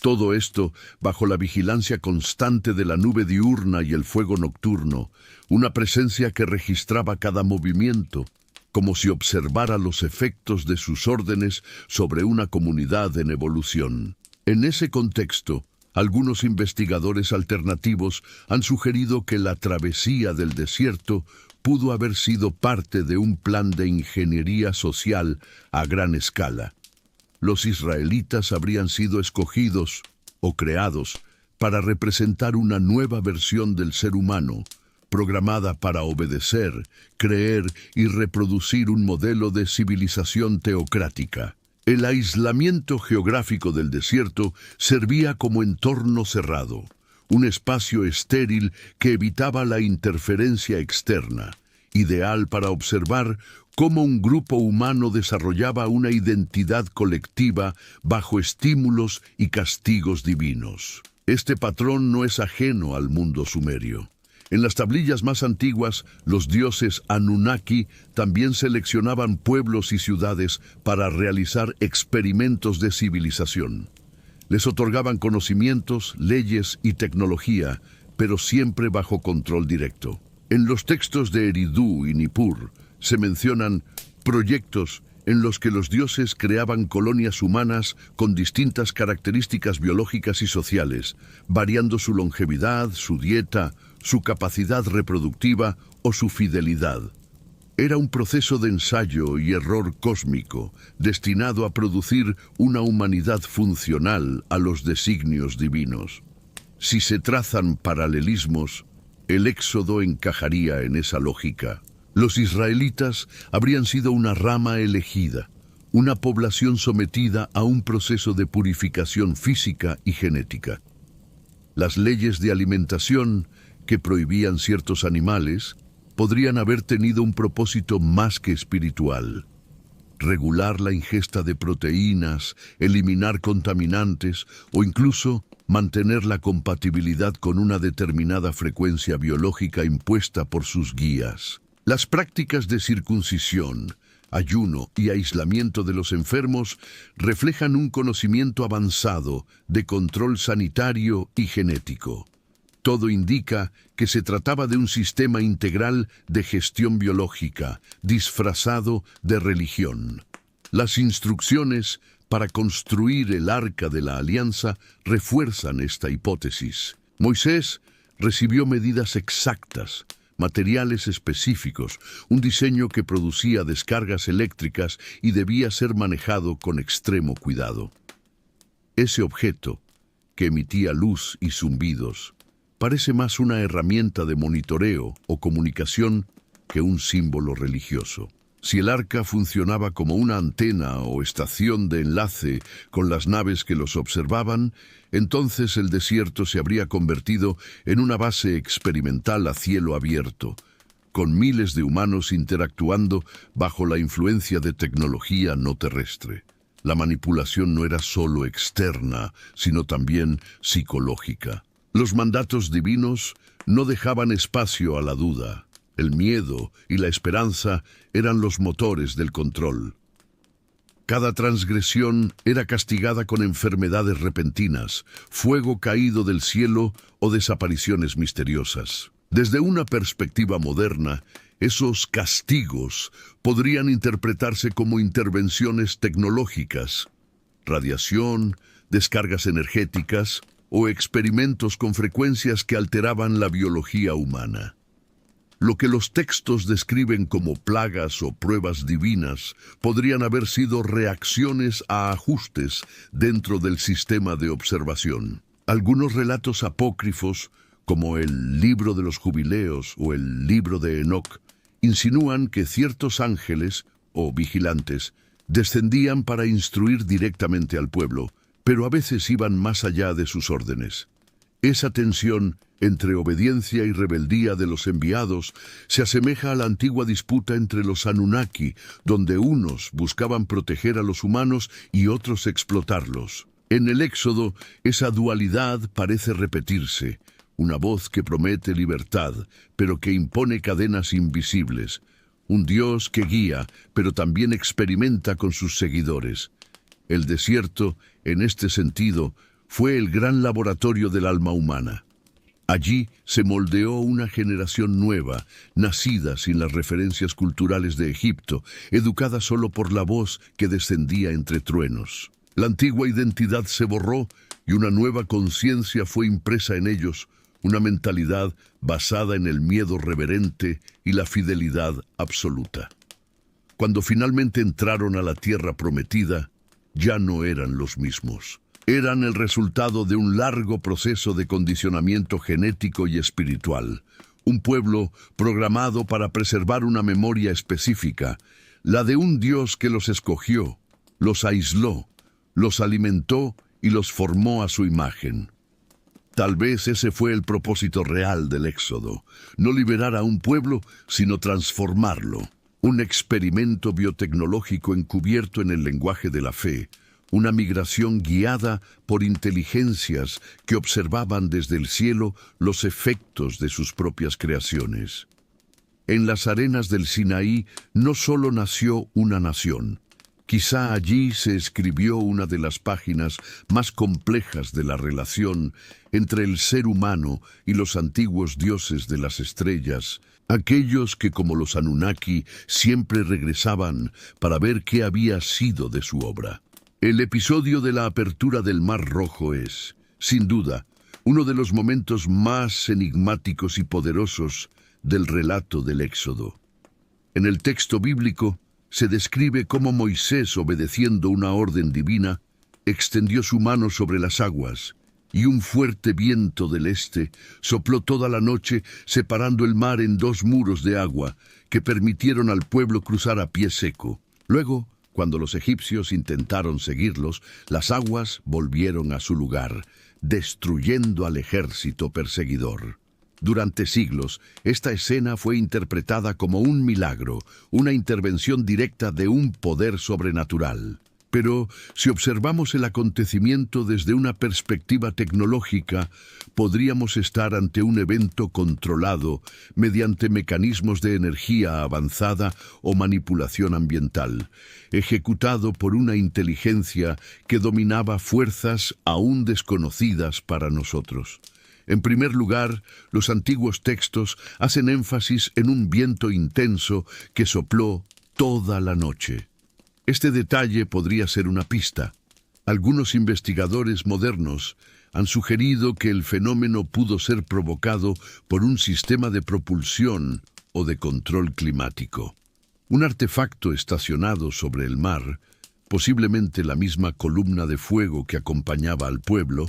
Todo esto bajo la vigilancia constante de la nube diurna y el fuego nocturno, una presencia que registraba cada movimiento, como si observara los efectos de sus órdenes sobre una comunidad en evolución. En ese contexto, algunos investigadores alternativos han sugerido que la travesía del desierto pudo haber sido parte de un plan de ingeniería social a gran escala. Los israelitas habrían sido escogidos o creados para representar una nueva versión del ser humano, programada para obedecer, creer y reproducir un modelo de civilización teocrática. El aislamiento geográfico del desierto servía como entorno cerrado, un espacio estéril que evitaba la interferencia externa, ideal para observar cómo un grupo humano desarrollaba una identidad colectiva bajo estímulos y castigos divinos. Este patrón no es ajeno al mundo sumerio. En las tablillas más antiguas, los dioses Anunnaki también seleccionaban pueblos y ciudades para realizar experimentos de civilización. Les otorgaban conocimientos, leyes y tecnología, pero siempre bajo control directo. En los textos de Eridu y Nippur se mencionan proyectos en los que los dioses creaban colonias humanas con distintas características biológicas y sociales, variando su longevidad, su dieta, su capacidad reproductiva o su fidelidad. Era un proceso de ensayo y error cósmico, destinado a producir una humanidad funcional a los designios divinos. Si se trazan paralelismos, el Éxodo encajaría en esa lógica. Los israelitas habrían sido una rama elegida, una población sometida a un proceso de purificación física y genética. Las leyes de alimentación que prohibían ciertos animales podrían haber tenido un propósito más que espiritual. Regular la ingesta de proteínas, eliminar contaminantes o incluso mantener la compatibilidad con una determinada frecuencia biológica impuesta por sus guías. Las prácticas de circuncisión, ayuno y aislamiento de los enfermos reflejan un conocimiento avanzado de control sanitario y genético. Todo indica que se trataba de un sistema integral de gestión biológica, disfrazado de religión. Las instrucciones para construir el Arca de la Alianza refuerzan esta hipótesis. Moisés recibió medidas exactas, materiales específicos, un diseño que producía descargas eléctricas y debía ser manejado con extremo cuidado. Ese objeto, que emitía luz y zumbidos, parece más una herramienta de monitoreo o comunicación que un símbolo religioso. Si el arca funcionaba como una antena o estación de enlace con las naves que los observaban, entonces el desierto se habría convertido en una base experimental a cielo abierto, con miles de humanos interactuando bajo la influencia de tecnología no terrestre. La manipulación no era solo externa, sino también psicológica. Los mandatos divinos no dejaban espacio a la duda. El miedo y la esperanza eran los motores del control. Cada transgresión era castigada con enfermedades repentinas, fuego caído del cielo o desapariciones misteriosas. Desde una perspectiva moderna, esos castigos podrían interpretarse como intervenciones tecnológicas, radiación, descargas energéticas o experimentos con frecuencias que alteraban la biología humana. Lo que los textos describen como plagas o pruebas divinas podrían haber sido reacciones a ajustes dentro del sistema de observación. Algunos relatos apócrifos, como el Libro de los Jubileos o el Libro de Enoc, insinúan que ciertos ángeles o vigilantes descendían para instruir directamente al pueblo, pero a veces iban más allá de sus órdenes. Esa tensión entre obediencia y rebeldía de los enviados se asemeja a la antigua disputa entre los Anunnaki, donde unos buscaban proteger a los humanos y otros explotarlos. En el Éxodo, esa dualidad parece repetirse, una voz que promete libertad, pero que impone cadenas invisibles, un Dios que guía, pero también experimenta con sus seguidores. El desierto, en este sentido, fue el gran laboratorio del alma humana. Allí se moldeó una generación nueva, nacida sin las referencias culturales de Egipto, educada solo por la voz que descendía entre truenos. La antigua identidad se borró y una nueva conciencia fue impresa en ellos, una mentalidad basada en el miedo reverente y la fidelidad absoluta. Cuando finalmente entraron a la tierra prometida, ya no eran los mismos. Eran el resultado de un largo proceso de condicionamiento genético y espiritual. Un pueblo programado para preservar una memoria específica, la de un Dios que los escogió, los aisló, los alimentó y los formó a su imagen. Tal vez ese fue el propósito real del Éxodo, no liberar a un pueblo, sino transformarlo. Un experimento biotecnológico encubierto en el lenguaje de la fe, una migración guiada por inteligencias que observaban desde el cielo los efectos de sus propias creaciones. En las arenas del Sinaí no solo nació una nación, quizá allí se escribió una de las páginas más complejas de la relación entre el ser humano y los antiguos dioses de las estrellas, aquellos que, como los Anunnaki, siempre regresaban para ver qué había sido de su obra. El episodio de la apertura del Mar Rojo es, sin duda, uno de los momentos más enigmáticos y poderosos del relato del Éxodo. En el texto bíblico se describe cómo Moisés, obedeciendo una orden divina, extendió su mano sobre las aguas, y un fuerte viento del este sopló toda la noche, separando el mar en dos muros de agua que permitieron al pueblo cruzar a pie seco. Luego, cuando los egipcios intentaron seguirlos, las aguas volvieron a su lugar, destruyendo al ejército perseguidor. Durante siglos, esta escena fue interpretada como un milagro, una intervención directa de un poder sobrenatural. Pero si observamos el acontecimiento desde una perspectiva tecnológica, podríamos estar ante un evento controlado mediante mecanismos de energía avanzada o manipulación ambiental, ejecutado por una inteligencia que dominaba fuerzas aún desconocidas para nosotros. En primer lugar, los antiguos textos hacen énfasis en un viento intenso que sopló toda la noche. Este detalle podría ser una pista. Algunos investigadores modernos han sugerido que el fenómeno pudo ser provocado por un sistema de propulsión o de control climático. Un artefacto estacionado sobre el mar, posiblemente la misma columna de fuego que acompañaba al pueblo,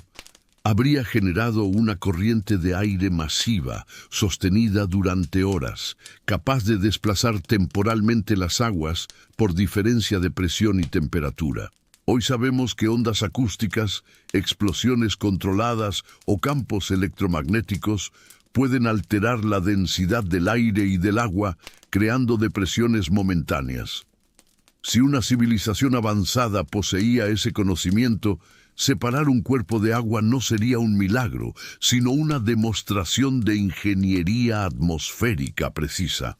habría generado una corriente de aire masiva, sostenida durante horas, capaz de desplazar temporalmente las aguas por diferencia de presión y temperatura. Hoy sabemos que ondas acústicas, explosiones controladas o campos electromagnéticos pueden alterar la densidad del aire y del agua, creando depresiones momentáneas. Si una civilización avanzada poseía ese conocimiento, separar un cuerpo de agua no sería un milagro, sino una demostración de ingeniería atmosférica precisa.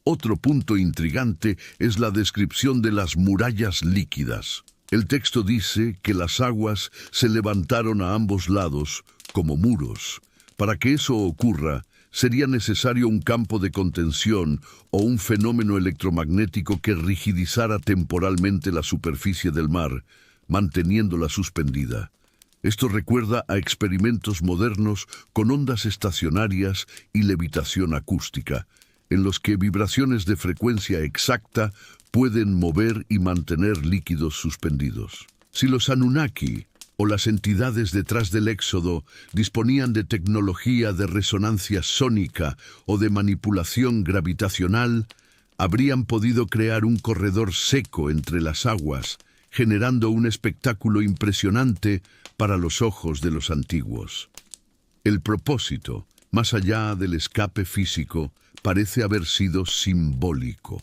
Otro punto intrigante es la descripción de las murallas líquidas. El texto dice que las aguas se levantaron a ambos lados, como muros. Para que eso ocurra, sería necesario un campo de contención o un fenómeno electromagnético que rigidizara temporalmente la superficie del mar, manteniéndola suspendida. Esto recuerda a experimentos modernos con ondas estacionarias y levitación acústica, en los que vibraciones de frecuencia exacta pueden mover y mantener líquidos suspendidos. Si los Anunnaki, o las entidades detrás del Éxodo, disponían de tecnología de resonancia sónica o de manipulación gravitacional, habrían podido crear un corredor seco entre las aguas, generando un espectáculo impresionante para los ojos de los antiguos. El propósito, más allá del escape físico, parece haber sido simbólico.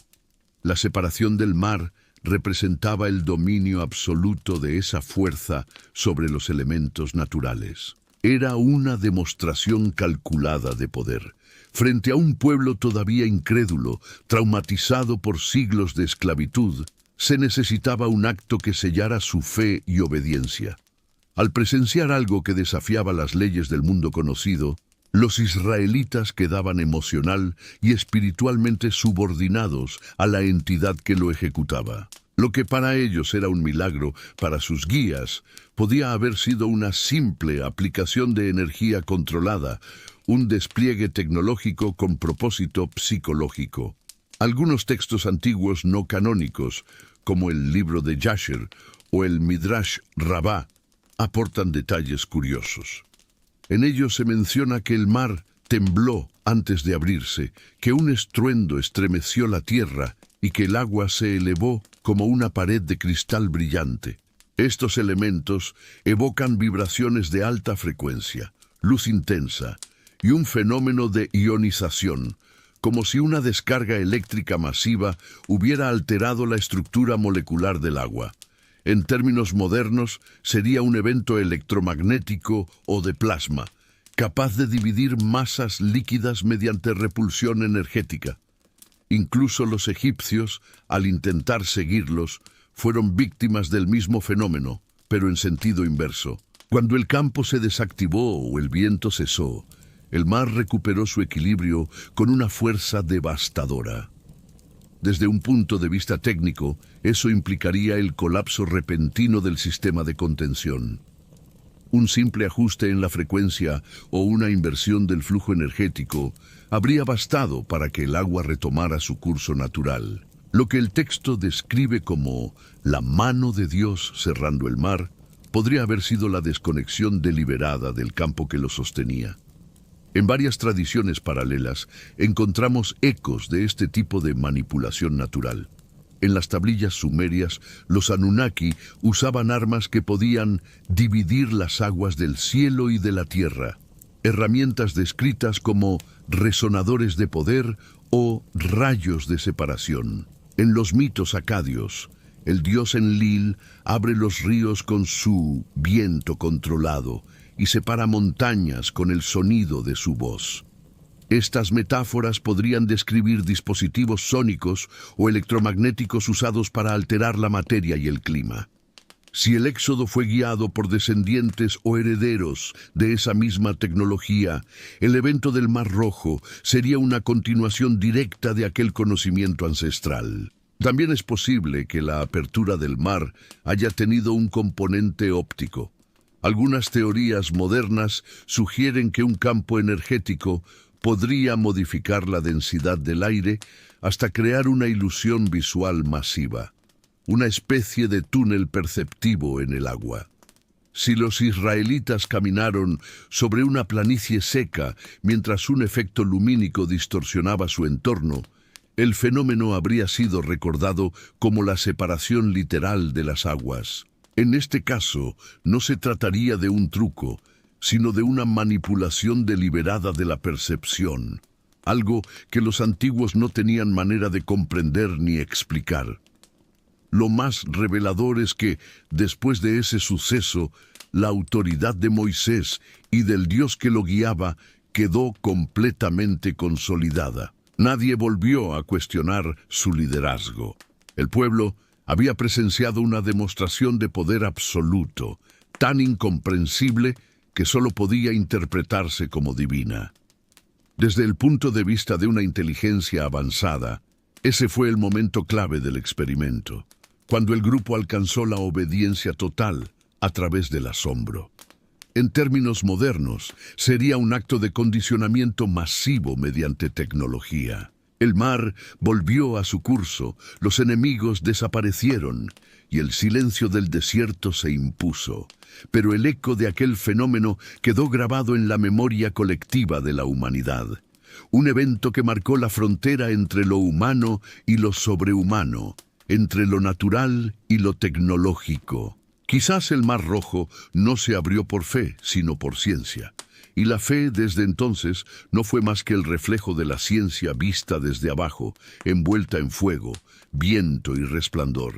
La separación del mar representaba el dominio absoluto de esa fuerza sobre los elementos naturales. Era una demostración calculada de poder. Frente a un pueblo todavía incrédulo, traumatizado por siglos de esclavitud, se necesitaba un acto que sellara su fe y obediencia. Al presenciar algo que desafiaba las leyes del mundo conocido, los israelitas quedaban emocional y espiritualmente subordinados a la entidad que lo ejecutaba. Lo que para ellos era un milagro, para sus guías, podía haber sido una simple aplicación de energía controlada, un despliegue tecnológico con propósito psicológico. Algunos textos antiguos no canónicos, como el libro de Yasher o el Midrash Rabbah, aportan detalles curiosos. En ellos se menciona que el mar tembló antes de abrirse, que un estruendo estremeció la tierra y que el agua se elevó como una pared de cristal brillante. Estos elementos evocan vibraciones de alta frecuencia, luz intensa y un fenómeno de ionización, como si una descarga eléctrica masiva hubiera alterado la estructura molecular del agua. En términos modernos, sería un evento electromagnético o de plasma, capaz de dividir masas líquidas mediante repulsión energética. Incluso los egipcios, al intentar seguirlos, fueron víctimas del mismo fenómeno, pero en sentido inverso. Cuando el campo se desactivó o el viento cesó, el mar recuperó su equilibrio con una fuerza devastadora. Desde un punto de vista técnico, eso implicaría el colapso repentino del sistema de contención. Un simple ajuste en la frecuencia o una inversión del flujo energético habría bastado para que el agua retomara su curso natural. Lo que el texto describe como la mano de Dios cerrando el mar podría haber sido la desconexión deliberada del campo que lo sostenía. En varias tradiciones paralelas encontramos ecos de este tipo de manipulación natural. En las tablillas sumerias, los Anunnaki usaban armas que podían dividir las aguas del cielo y de la tierra, herramientas descritas como resonadores de poder o rayos de separación. En los mitos acadios, el dios Enlil abre los ríos con su viento controlado y separa montañas con el sonido de su voz. Estas metáforas podrían describir dispositivos sónicos o electromagnéticos usados para alterar la materia y el clima. Si el éxodo fue guiado por descendientes o herederos de esa misma tecnología, el evento del Mar Rojo sería una continuación directa de aquel conocimiento ancestral. También es posible que la apertura del mar haya tenido un componente óptico. Algunas teorías modernas sugieren que un campo energético podría modificar la densidad del aire hasta crear una ilusión visual masiva, una especie de túnel perceptivo en el agua. Si los israelitas caminaron sobre una planicie seca mientras un efecto lumínico distorsionaba su entorno, el fenómeno habría sido recordado como la separación literal de las aguas. En este caso, no se trataría de un truco, sino de una manipulación deliberada de la percepción, algo que los antiguos no tenían manera de comprender ni explicar. Lo más revelador es que, después de ese suceso, la autoridad de Moisés y del Dios que lo guiaba quedó completamente consolidada. Nadie volvió a cuestionar su liderazgo. El pueblo había presenciado una demostración de poder absoluto, tan incomprensible que solo podía interpretarse como divina. Desde el punto de vista de una inteligencia avanzada, ese fue el momento clave del experimento, cuando el grupo alcanzó la obediencia total a través del asombro. En términos modernos, sería un acto de condicionamiento masivo mediante tecnología. El mar volvió a su curso, los enemigos desaparecieron y el silencio del desierto se impuso. Pero el eco de aquel fenómeno quedó grabado en la memoria colectiva de la humanidad. Un evento que marcó la frontera entre lo humano y lo sobrehumano, entre lo natural y lo tecnológico. Quizás el Mar Rojo no se abrió por fe, sino por ciencia. Y la fe desde entonces no fue más que el reflejo de la ciencia vista desde abajo, envuelta en fuego, viento y resplandor.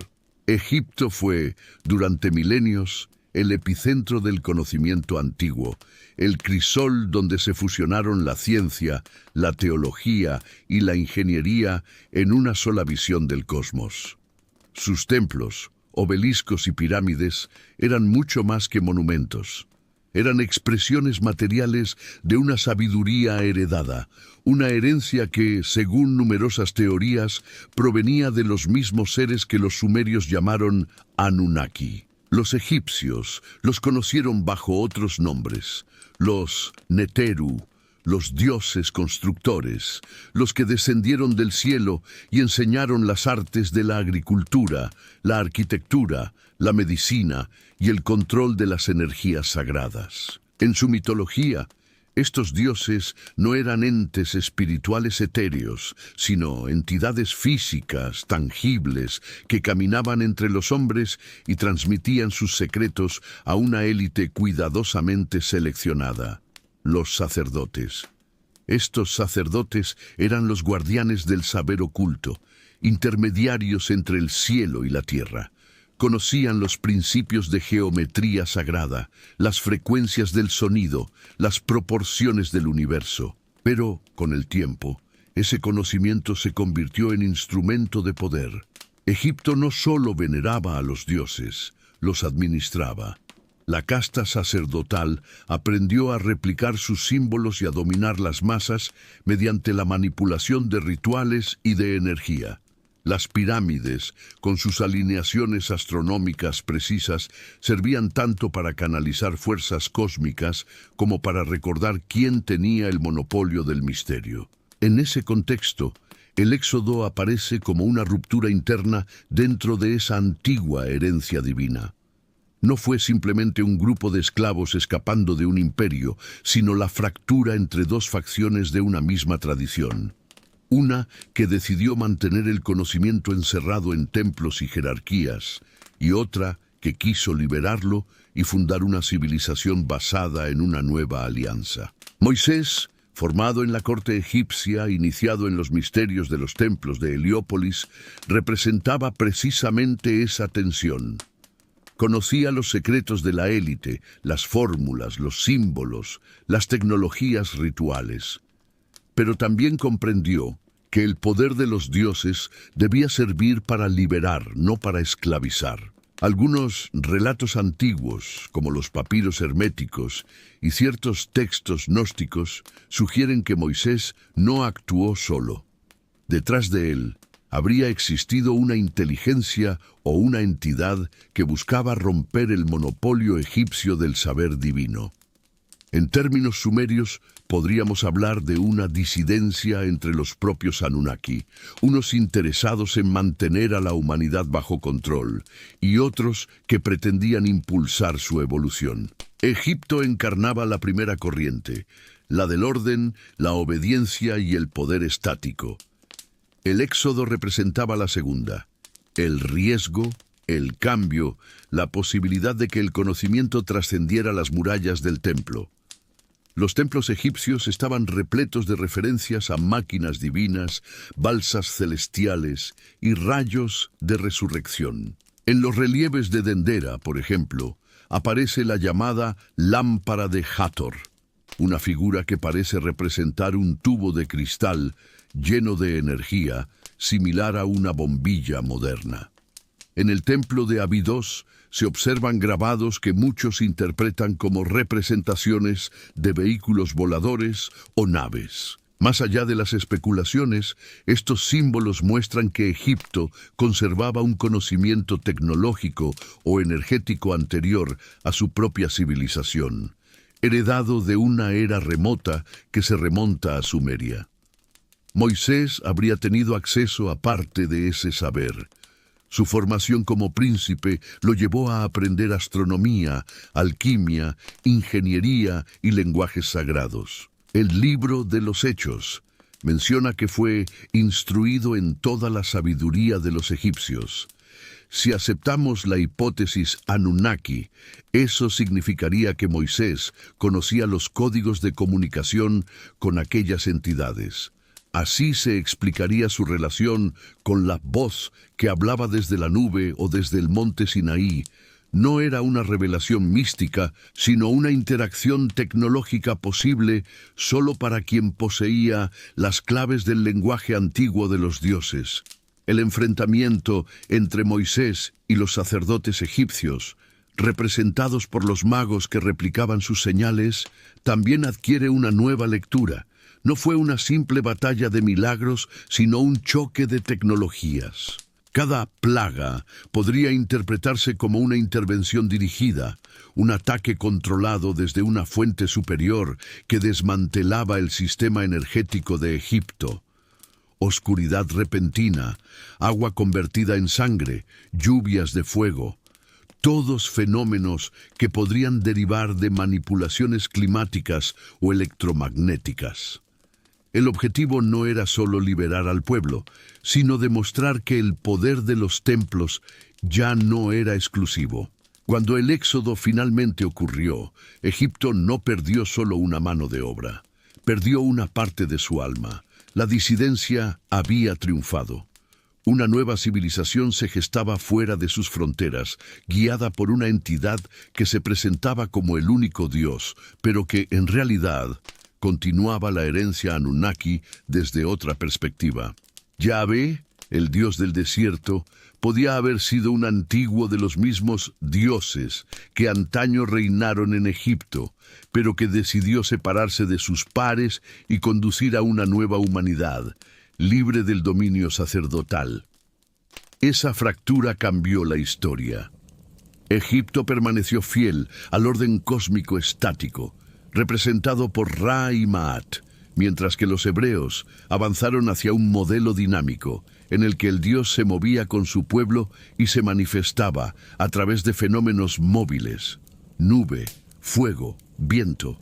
Egipto fue, durante milenios, el epicentro del conocimiento antiguo, el crisol donde se fusionaron la ciencia, la teología y la ingeniería en una sola visión del cosmos. Sus templos, obeliscos y pirámides eran mucho más que monumentos. Eran expresiones materiales de una sabiduría heredada, una herencia que, según numerosas teorías, provenía de los mismos seres que los sumerios llamaron Anunnaki. Los egipcios los conocieron bajo otros nombres, los Neteru, los dioses constructores, los que descendieron del cielo y enseñaron las artes de la agricultura, la arquitectura, la medicina y el control de las energías sagradas. En su mitología, estos dioses no eran entes espirituales etéreos, sino entidades físicas, tangibles, que caminaban entre los hombres y transmitían sus secretos a una élite cuidadosamente seleccionada, los sacerdotes. Estos sacerdotes eran los guardianes del saber oculto, intermediarios entre el cielo y la tierra. Conocían los principios de geometría sagrada, las frecuencias del sonido, las proporciones del universo. Pero, con el tiempo, ese conocimiento se convirtió en instrumento de poder. Egipto no solo veneraba a los dioses, los administraba. La casta sacerdotal aprendió a replicar sus símbolos y a dominar las masas mediante la manipulación de rituales y de energía. Las pirámides, con sus alineaciones astronómicas precisas, servían tanto para canalizar fuerzas cósmicas como para recordar quién tenía el monopolio del misterio. En ese contexto, el Éxodo aparece como una ruptura interna dentro de esa antigua herencia divina. No fue simplemente un grupo de esclavos escapando de un imperio, sino la fractura entre dos facciones de una misma tradición. Una que decidió mantener el conocimiento encerrado en templos y jerarquías, y otra que quiso liberarlo y fundar una civilización basada en una nueva alianza. Moisés, formado en la corte egipcia, iniciado en los misterios de los templos de Heliópolis, representaba precisamente esa tensión. Conocía los secretos de la élite, las fórmulas, los símbolos, las tecnologías rituales. Pero también comprendió que el poder de los dioses debía servir para liberar, no para esclavizar. Algunos relatos antiguos, como los papiros herméticos y ciertos textos gnósticos, sugieren que Moisés no actuó solo. Detrás de él habría existido una inteligencia o una entidad que buscaba romper el monopolio egipcio del saber divino. En términos sumerios, podríamos hablar de una disidencia entre los propios Anunnaki, unos interesados en mantener a la humanidad bajo control y otros que pretendían impulsar su evolución. Egipto encarnaba la primera corriente, la del orden, la obediencia y el poder estático. El Éxodo representaba la segunda, el riesgo, el cambio, la posibilidad de que el conocimiento trascendiera las murallas del templo. Los templos egipcios estaban repletos de referencias a máquinas divinas, balsas celestiales y rayos de resurrección. En los relieves de Dendera, por ejemplo, aparece la llamada lámpara de Hathor, una figura que parece representar un tubo de cristal lleno de energía, similar a una bombilla moderna. En el templo de Abidos se observan grabados que muchos interpretan como representaciones de vehículos voladores o naves. Más allá de las especulaciones, estos símbolos muestran que Egipto conservaba un conocimiento tecnológico o energético anterior a su propia civilización, heredado de una era remota que se remonta a Sumeria. Moisés habría tenido acceso a parte de ese saber. Su formación como príncipe lo llevó a aprender astronomía, alquimia, ingeniería y lenguajes sagrados. El libro de los Hechos menciona que fue instruido en toda la sabiduría de los egipcios. Si aceptamos la hipótesis Anunnaki, eso significaría que Moisés conocía los códigos de comunicación con aquellas entidades. Así se explicaría su relación con la voz que hablaba desde la nube o desde el monte Sinaí. No era una revelación mística, sino una interacción tecnológica posible solo para quien poseía las claves del lenguaje antiguo de los dioses. El enfrentamiento entre Moisés y los sacerdotes egipcios, representados por los magos que replicaban sus señales, también adquiere una nueva lectura. No fue una simple batalla de milagros, sino un choque de tecnologías. Cada plaga podría interpretarse como una intervención dirigida, un ataque controlado desde una fuente superior que desmantelaba el sistema energético de Egipto. Oscuridad repentina, agua convertida en sangre, lluvias de fuego. Todos fenómenos que podrían derivar de manipulaciones climáticas o electromagnéticas. El objetivo no era solo liberar al pueblo, sino demostrar que el poder de los templos ya no era exclusivo. Cuando el éxodo finalmente ocurrió, Egipto no perdió solo una mano de obra, perdió una parte de su alma. La disidencia había triunfado. Una nueva civilización se gestaba fuera de sus fronteras, guiada por una entidad que se presentaba como el único Dios, pero que, en realidad, continuaba la herencia Anunnaki desde otra perspectiva. Yahvé, el dios del desierto, podía haber sido un antiguo de los mismos dioses que antaño reinaron en Egipto, pero que decidió separarse de sus pares y conducir a una nueva humanidad, libre del dominio sacerdotal. Esa fractura cambió la historia. Egipto permaneció fiel al orden cósmico estático, representado por Ra y Maat, mientras que los hebreos avanzaron hacia un modelo dinámico, en el que el Dios se movía con su pueblo y se manifestaba a través de fenómenos móviles: nube, fuego, viento.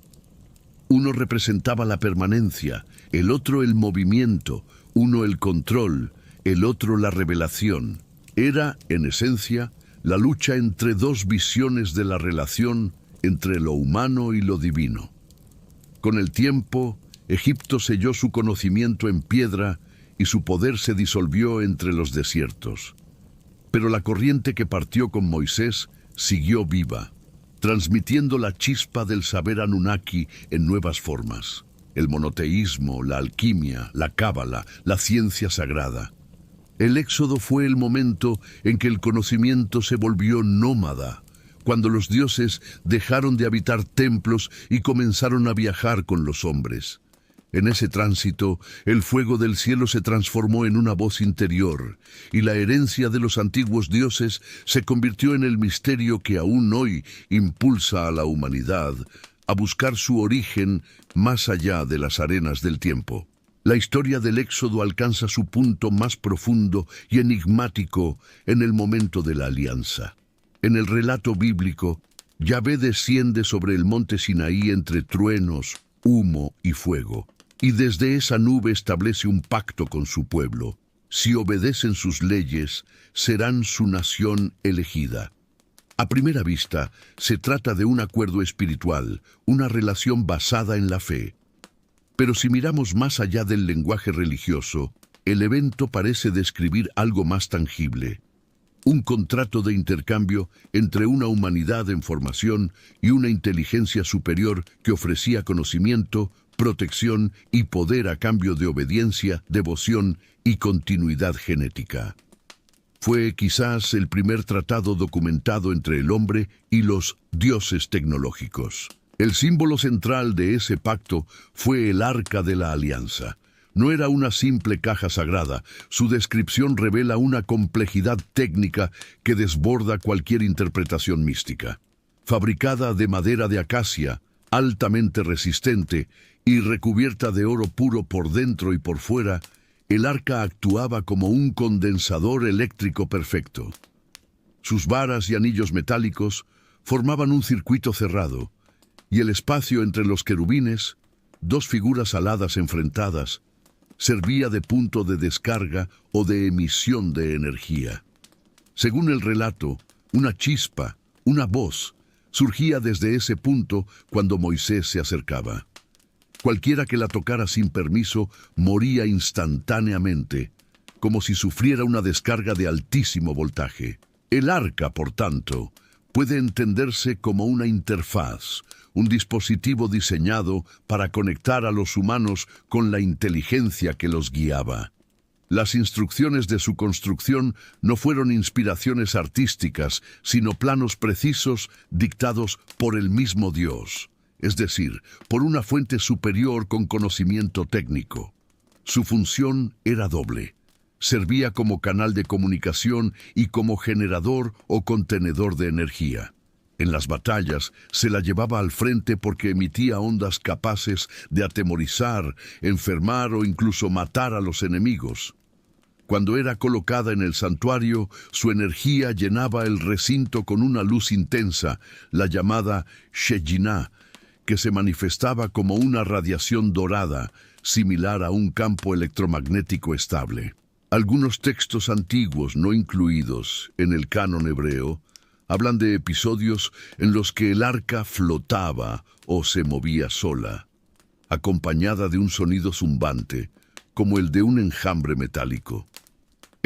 Uno representaba la permanencia, el otro el movimiento, uno el control, el otro la revelación. Era, en esencia, la lucha entre dos visiones de la relación entre lo humano y lo divino. Con el tiempo, Egipto selló su conocimiento en piedra y su poder se disolvió entre los desiertos. Pero la corriente que partió con Moisés siguió viva, transmitiendo la chispa del saber Anunnaki en nuevas formas: el monoteísmo, la alquimia, la cábala, la ciencia sagrada. El éxodo fue el momento en que el conocimiento se volvió nómada, cuando los dioses dejaron de habitar templos y comenzaron a viajar con los hombres. En ese tránsito, el fuego del cielo se transformó en una voz interior, y la herencia de los antiguos dioses se convirtió en el misterio que aún hoy impulsa a la humanidad a buscar su origen más allá de las arenas del tiempo. La historia del Éxodo alcanza su punto más profundo y enigmático en el momento de la alianza. En el relato bíblico, Yahvé desciende sobre el monte Sinaí entre truenos, humo y fuego, y desde esa nube establece un pacto con su pueblo. Si obedecen sus leyes, serán su nación elegida. A primera vista, se trata de un acuerdo espiritual, una relación basada en la fe. Pero si miramos más allá del lenguaje religioso, el evento parece describir algo más tangible: un contrato de intercambio entre una humanidad en formación y una inteligencia superior que ofrecía conocimiento, protección y poder a cambio de obediencia, devoción y continuidad genética. Fue quizás el primer tratado documentado entre el hombre y los dioses tecnológicos. El símbolo central de ese pacto fue el Arca de la Alianza. No era una simple caja sagrada. Su descripción revela una complejidad técnica que desborda cualquier interpretación mística. Fabricada de madera de acacia, altamente resistente y recubierta de oro puro por dentro y por fuera, el arca actuaba como un condensador eléctrico perfecto. Sus varas y anillos metálicos formaban un circuito cerrado, y el espacio entre los querubines, dos figuras aladas enfrentadas, servía de punto de descarga o de emisión de energía. Según el relato, una chispa, una voz, surgía desde ese punto cuando Moisés se acercaba. Cualquiera que la tocara sin permiso moría instantáneamente, como si sufriera una descarga de altísimo voltaje. El arca, por tanto, puede entenderse como una interfaz, un dispositivo diseñado para conectar a los humanos con la inteligencia que los guiaba. Las instrucciones de su construcción no fueron inspiraciones artísticas, sino planos precisos dictados por el mismo Dios, es decir, por una fuente superior con conocimiento técnico. Su función era doble. Servía como canal de comunicación y como generador o contenedor de energía. En las batallas se la llevaba al frente porque emitía ondas capaces de atemorizar, enfermar o incluso matar a los enemigos. Cuando era colocada en el santuario, su energía llenaba el recinto con una luz intensa, la llamada Shejinah, que se manifestaba como una radiación dorada, similar a un campo electromagnético estable. Algunos textos antiguos no incluidos en el canon hebreo hablan de episodios en los que el arca flotaba o se movía sola, acompañada de un sonido zumbante, como el de un enjambre metálico.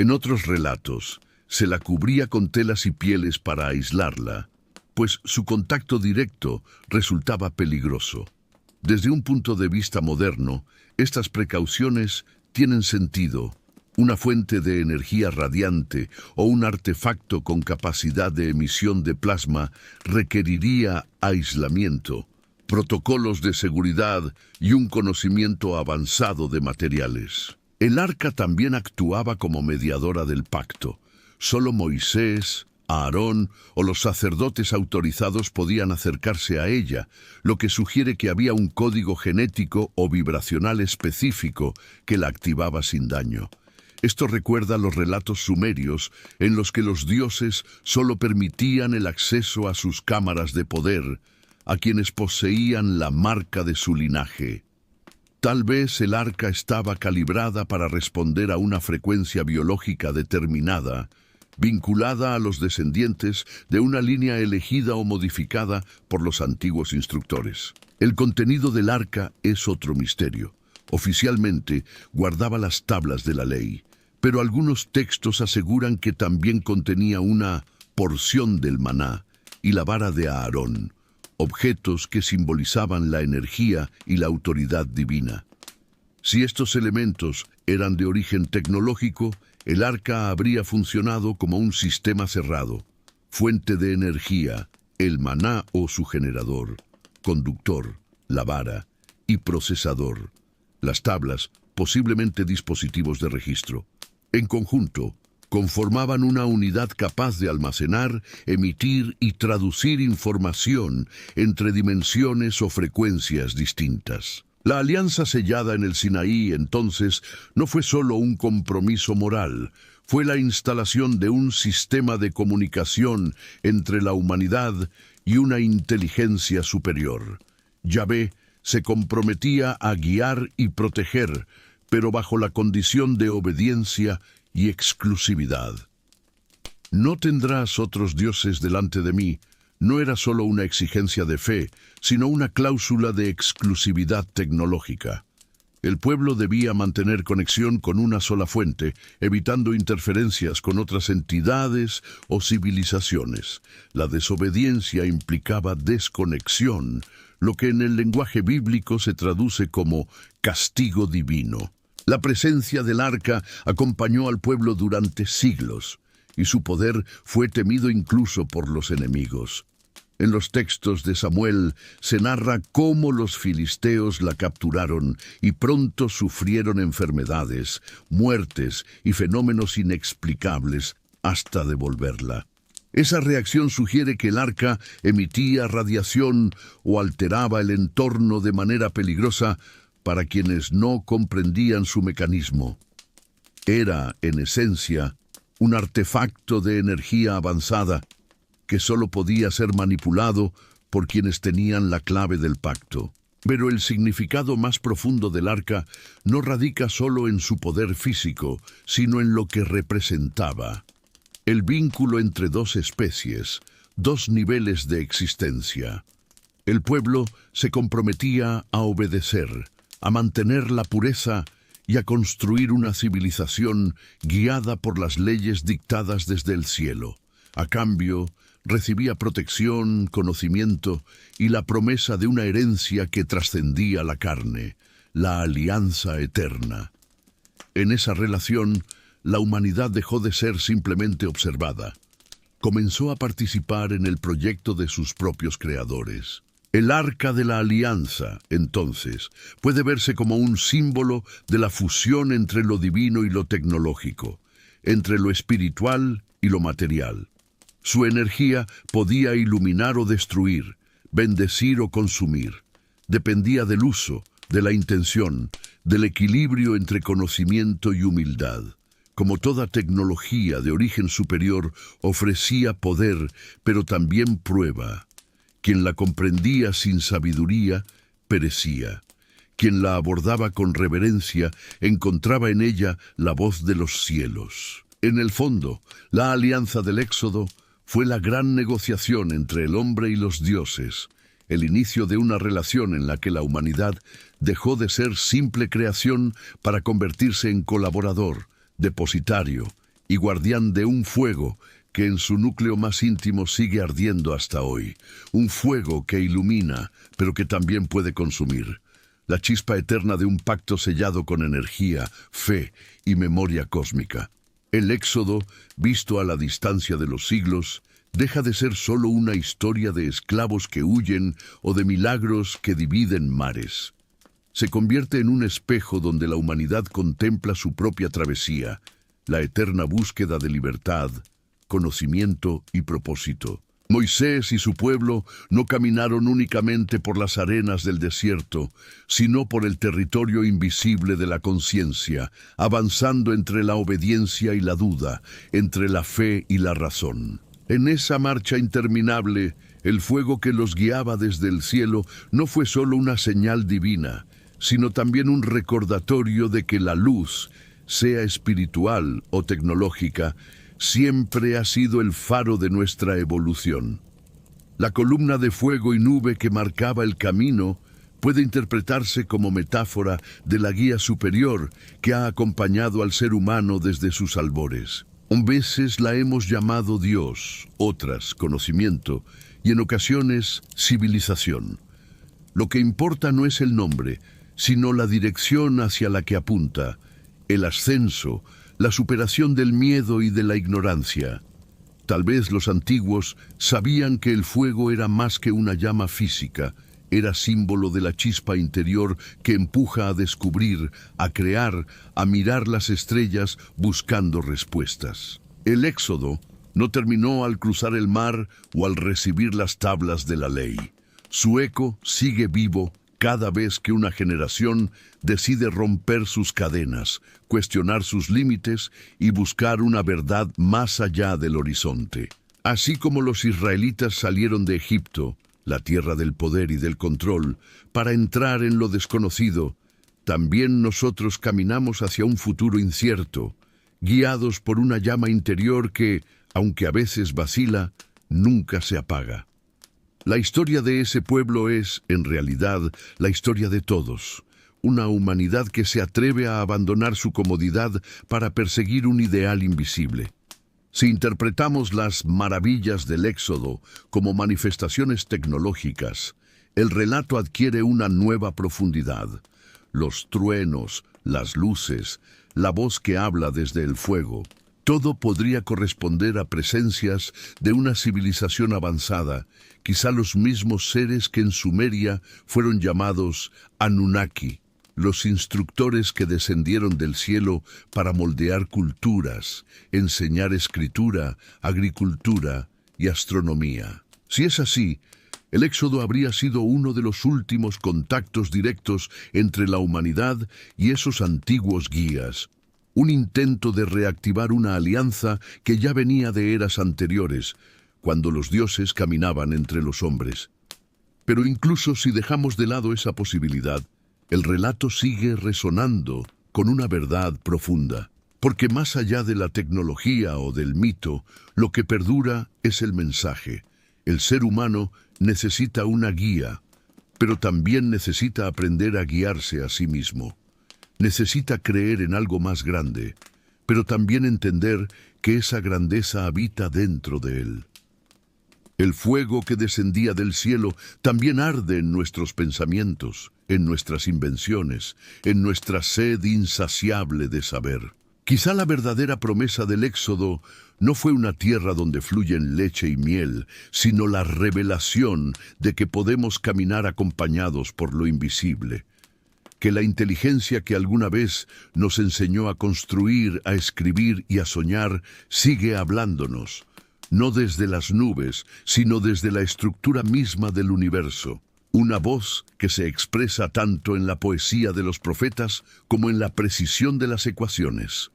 En otros relatos, se la cubría con telas y pieles para aislarla, pues su contacto directo resultaba peligroso. Desde un punto de vista moderno, estas precauciones tienen sentido. Una fuente de energía radiante o un artefacto con capacidad de emisión de plasma requeriría aislamiento, protocolos de seguridad y un conocimiento avanzado de materiales. El arca también actuaba como mediadora del pacto. Solo Moisés, Aarón o los sacerdotes autorizados podían acercarse a ella, lo que sugiere que había un código genético o vibracional específico que la activaba sin daño. Esto recuerda los relatos sumerios en los que los dioses solo permitían el acceso a sus cámaras de poder a quienes poseían la marca de su linaje. Tal vez el arca estaba calibrada para responder a una frecuencia biológica determinada, vinculada a los descendientes de una línea elegida o modificada por los antiguos instructores. El contenido del arca es otro misterio. Oficialmente guardaba las tablas de la ley, pero algunos textos aseguran que también contenía una porción del maná y la vara de Aarón, objetos que simbolizaban la energía y la autoridad divina. Si estos elementos eran de origen tecnológico, el arca habría funcionado como un sistema cerrado, fuente de energía, el maná o su generador, conductor, la vara y procesador, las tablas, posiblemente dispositivos de registro. En conjunto, conformaban una unidad capaz de almacenar, emitir y traducir información entre dimensiones o frecuencias distintas. La alianza sellada en el Sinaí, entonces, no fue solo un compromiso moral, fue la instalación de un sistema de comunicación entre la humanidad y una inteligencia superior. Yahvé se comprometía a guiar y proteger, pero bajo la condición de obediencia y exclusividad. No tendrás otros dioses delante de mí, no era solo una exigencia de fe, sino una cláusula de exclusividad tecnológica. El pueblo debía mantener conexión con una sola fuente, evitando interferencias con otras entidades o civilizaciones. La desobediencia implicaba desconexión, lo que en el lenguaje bíblico se traduce como castigo divino. La presencia del arca acompañó al pueblo durante siglos, y su poder fue temido incluso por los enemigos. En los textos de Samuel se narra cómo los filisteos la capturaron y pronto sufrieron enfermedades, muertes y fenómenos inexplicables hasta devolverla. Esa reacción sugiere que el arca emitía radiación o alteraba el entorno de manera peligrosa para quienes no comprendían su mecanismo. Era, en esencia, un artefacto de energía avanzada que solo podía ser manipulado por quienes tenían la clave del pacto. Pero el significado más profundo del arca no radica solo en su poder físico, sino en lo que representaba. El vínculo entre dos especies, dos niveles de existencia. El pueblo se comprometía a obedecer, a mantener la pureza y a construir una civilización guiada por las leyes dictadas desde el cielo. A cambio, recibía protección, conocimiento y la promesa de una herencia que trascendía la carne, la alianza eterna. En esa relación, la humanidad dejó de ser simplemente observada. Comenzó a participar en el proyecto de sus propios creadores. El Arca de la Alianza, entonces, puede verse como un símbolo de la fusión entre lo divino y lo tecnológico, entre lo espiritual y lo material. Su energía podía iluminar o destruir, bendecir o consumir. Dependía del uso, de la intención, del equilibrio entre conocimiento y humildad. Como toda tecnología de origen superior, ofrecía poder, pero también prueba. Quien la comprendía sin sabiduría, perecía. Quien la abordaba con reverencia, encontraba en ella la voz de los cielos. En el fondo, la alianza del Éxodo fue la gran negociación entre el hombre y los dioses, el inicio de una relación en la que la humanidad dejó de ser simple creación para convertirse en colaborador, depositario y guardián de un fuego que en su núcleo más íntimo sigue ardiendo hasta hoy. Un fuego que ilumina, pero que también puede consumir. La chispa eterna de un pacto sellado con energía, fe y memoria cósmica. El Éxodo, visto a la distancia de los siglos, deja de ser solo una historia de esclavos que huyen o de milagros que dividen mares. Se convierte en un espejo donde la humanidad contempla su propia travesía, la eterna búsqueda de libertad, conocimiento y propósito. Moisés y su pueblo no caminaron únicamente por las arenas del desierto, sino por el territorio invisible de la conciencia, avanzando entre la obediencia y la duda, entre la fe y la razón. En esa marcha interminable, el fuego que los guiaba desde el cielo no fue solo una señal divina, sino también un recordatorio de que la luz, sea espiritual o tecnológica, siempre ha sido el faro de nuestra evolución. La columna de fuego y nube que marcaba el camino puede interpretarse como metáfora de la guía superior que ha acompañado al ser humano desde sus albores. A veces la hemos llamado Dios, otras conocimiento y en ocasiones civilización. Lo que importa no es el nombre, sino la dirección hacia la que apunta, el ascenso, la superación del miedo y de la ignorancia. Tal vez los antiguos sabían que el fuego era más que una llama física, era símbolo de la chispa interior que empuja a descubrir, a crear, a mirar las estrellas buscando respuestas. El Éxodo no terminó al cruzar el mar o al recibir las tablas de la ley. Su eco sigue vivo cada vez que una generación decide romper sus cadenas, cuestionar sus límites y buscar una verdad más allá del horizonte. Así como los israelitas salieron de Egipto, la tierra del poder y del control, para entrar en lo desconocido, también nosotros caminamos hacia un futuro incierto, guiados por una llama interior que, aunque a veces vacila, nunca se apaga. La historia de ese pueblo es, en realidad, la historia de todos. Una humanidad que se atreve a abandonar su comodidad para perseguir un ideal invisible. Si interpretamos las maravillas del Éxodo como manifestaciones tecnológicas, el relato adquiere una nueva profundidad. Los truenos, las luces, la voz que habla desde el fuego, todo podría corresponder a presencias de una civilización avanzada, quizá los mismos seres que en Sumeria fueron llamados Anunnaki, los instructores que descendieron del cielo para moldear culturas, enseñar escritura, agricultura y astronomía. Si es así, el Éxodo habría sido uno de los últimos contactos directos entre la humanidad y esos antiguos guías. Un intento de reactivar una alianza que ya venía de eras anteriores, cuando los dioses caminaban entre los hombres. Pero incluso si dejamos de lado esa posibilidad, el relato sigue resonando con una verdad profunda, porque más allá de la tecnología o del mito, lo que perdura es el mensaje. El ser humano necesita una guía, pero también necesita aprender a guiarse a sí mismo. Necesita creer en algo más grande, pero también entender que esa grandeza habita dentro de él. El fuego que descendía del cielo también arde en nuestros pensamientos, en nuestras invenciones, en nuestra sed insaciable de saber. Quizá la verdadera promesa del Éxodo no fue una tierra donde fluyen leche y miel, sino la revelación de que podemos caminar acompañados por lo invisible. Que la inteligencia que alguna vez nos enseñó a construir, a escribir y a soñar sigue hablándonos, no desde las nubes, sino desde la estructura misma del universo. Una voz que se expresa tanto en la poesía de los profetas como en la precisión de las ecuaciones.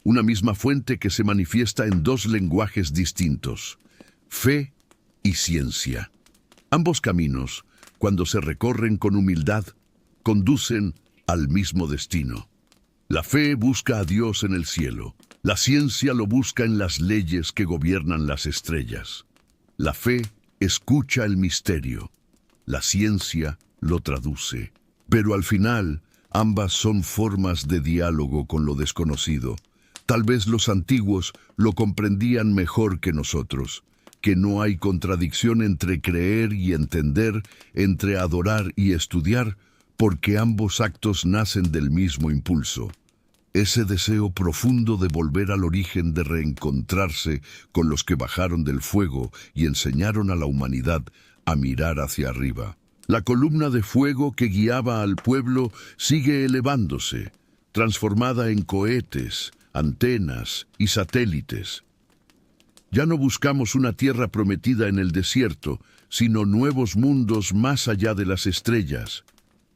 Una misma fuente que se manifiesta en dos lenguajes distintos, fe y ciencia. Ambos caminos, cuando se recorren con humildad, conducen al mismo destino. La fe busca a Dios en el cielo. La ciencia lo busca en las leyes que gobiernan las estrellas. La fe escucha el misterio. La ciencia lo traduce. Pero al final, ambas son formas de diálogo con lo desconocido, Tal vez los antiguos lo comprendían mejor que nosotros, que no hay contradicción entre creer y entender, entre adorar y estudiar, porque ambos actos nacen del mismo impulso. Ese deseo profundo de volver al origen, de reencontrarse con los que bajaron del fuego y enseñaron a la humanidad a mirar hacia arriba. La columna de fuego que guiaba al pueblo sigue elevándose, transformada en cohetes, antenas y satélites. Ya no buscamos una tierra prometida en el desierto, sino nuevos mundos más allá de las estrellas.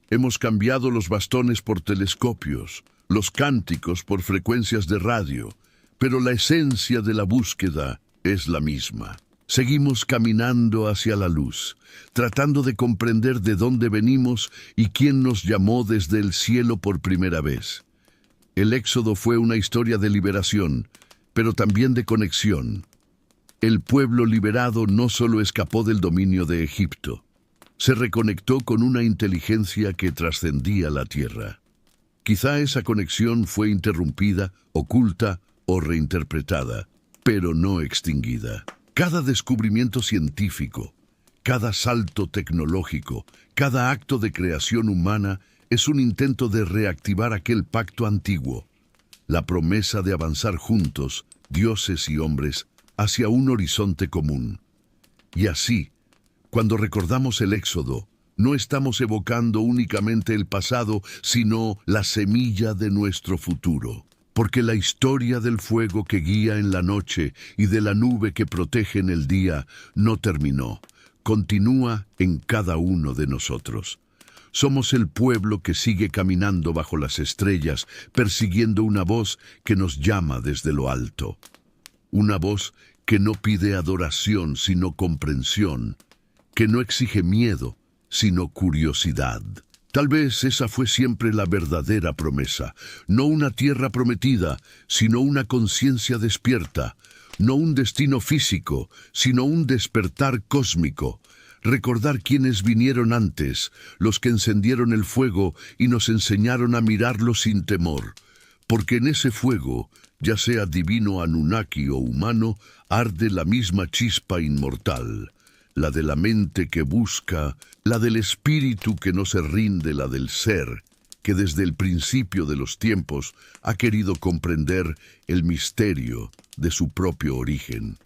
Hemos cambiado los bastones por telescopios, los cánticos por frecuencias de radio, pero la esencia de la búsqueda es la misma. Seguimos caminando hacia la luz, tratando de comprender de dónde venimos y quién nos llamó desde el cielo por primera vez. El Éxodo fue una historia de liberación, pero también de conexión. El pueblo liberado no solo escapó del dominio de Egipto, se reconectó con una inteligencia que trascendía la tierra. Quizá esa conexión fue interrumpida, oculta o reinterpretada, pero no extinguida. Cada descubrimiento científico, cada salto tecnológico, cada acto de creación humana es un intento de reactivar aquel pacto antiguo, la promesa de avanzar juntos, dioses y hombres, hacia un horizonte común. Y así, cuando recordamos el Éxodo, no estamos evocando únicamente el pasado, sino la semilla de nuestro futuro. Porque la historia del fuego que guía en la noche y de la nube que protege en el día no terminó, continúa en cada uno de nosotros. Somos el pueblo que sigue caminando bajo las estrellas, persiguiendo una voz que nos llama desde lo alto. Una voz que no pide adoración, sino comprensión, que no exige miedo, sino curiosidad. Tal vez esa fue siempre la verdadera promesa, no una tierra prometida, sino una conciencia despierta, no un destino físico, sino un despertar cósmico. Recordar quiénes vinieron antes, los que encendieron el fuego y nos enseñaron a mirarlo sin temor, porque en ese fuego, ya sea divino Anunnaki o humano, arde la misma chispa inmortal, la de la mente que busca, la del espíritu que no se rinde, la del ser, que desde el principio de los tiempos ha querido comprender el misterio de su propio origen.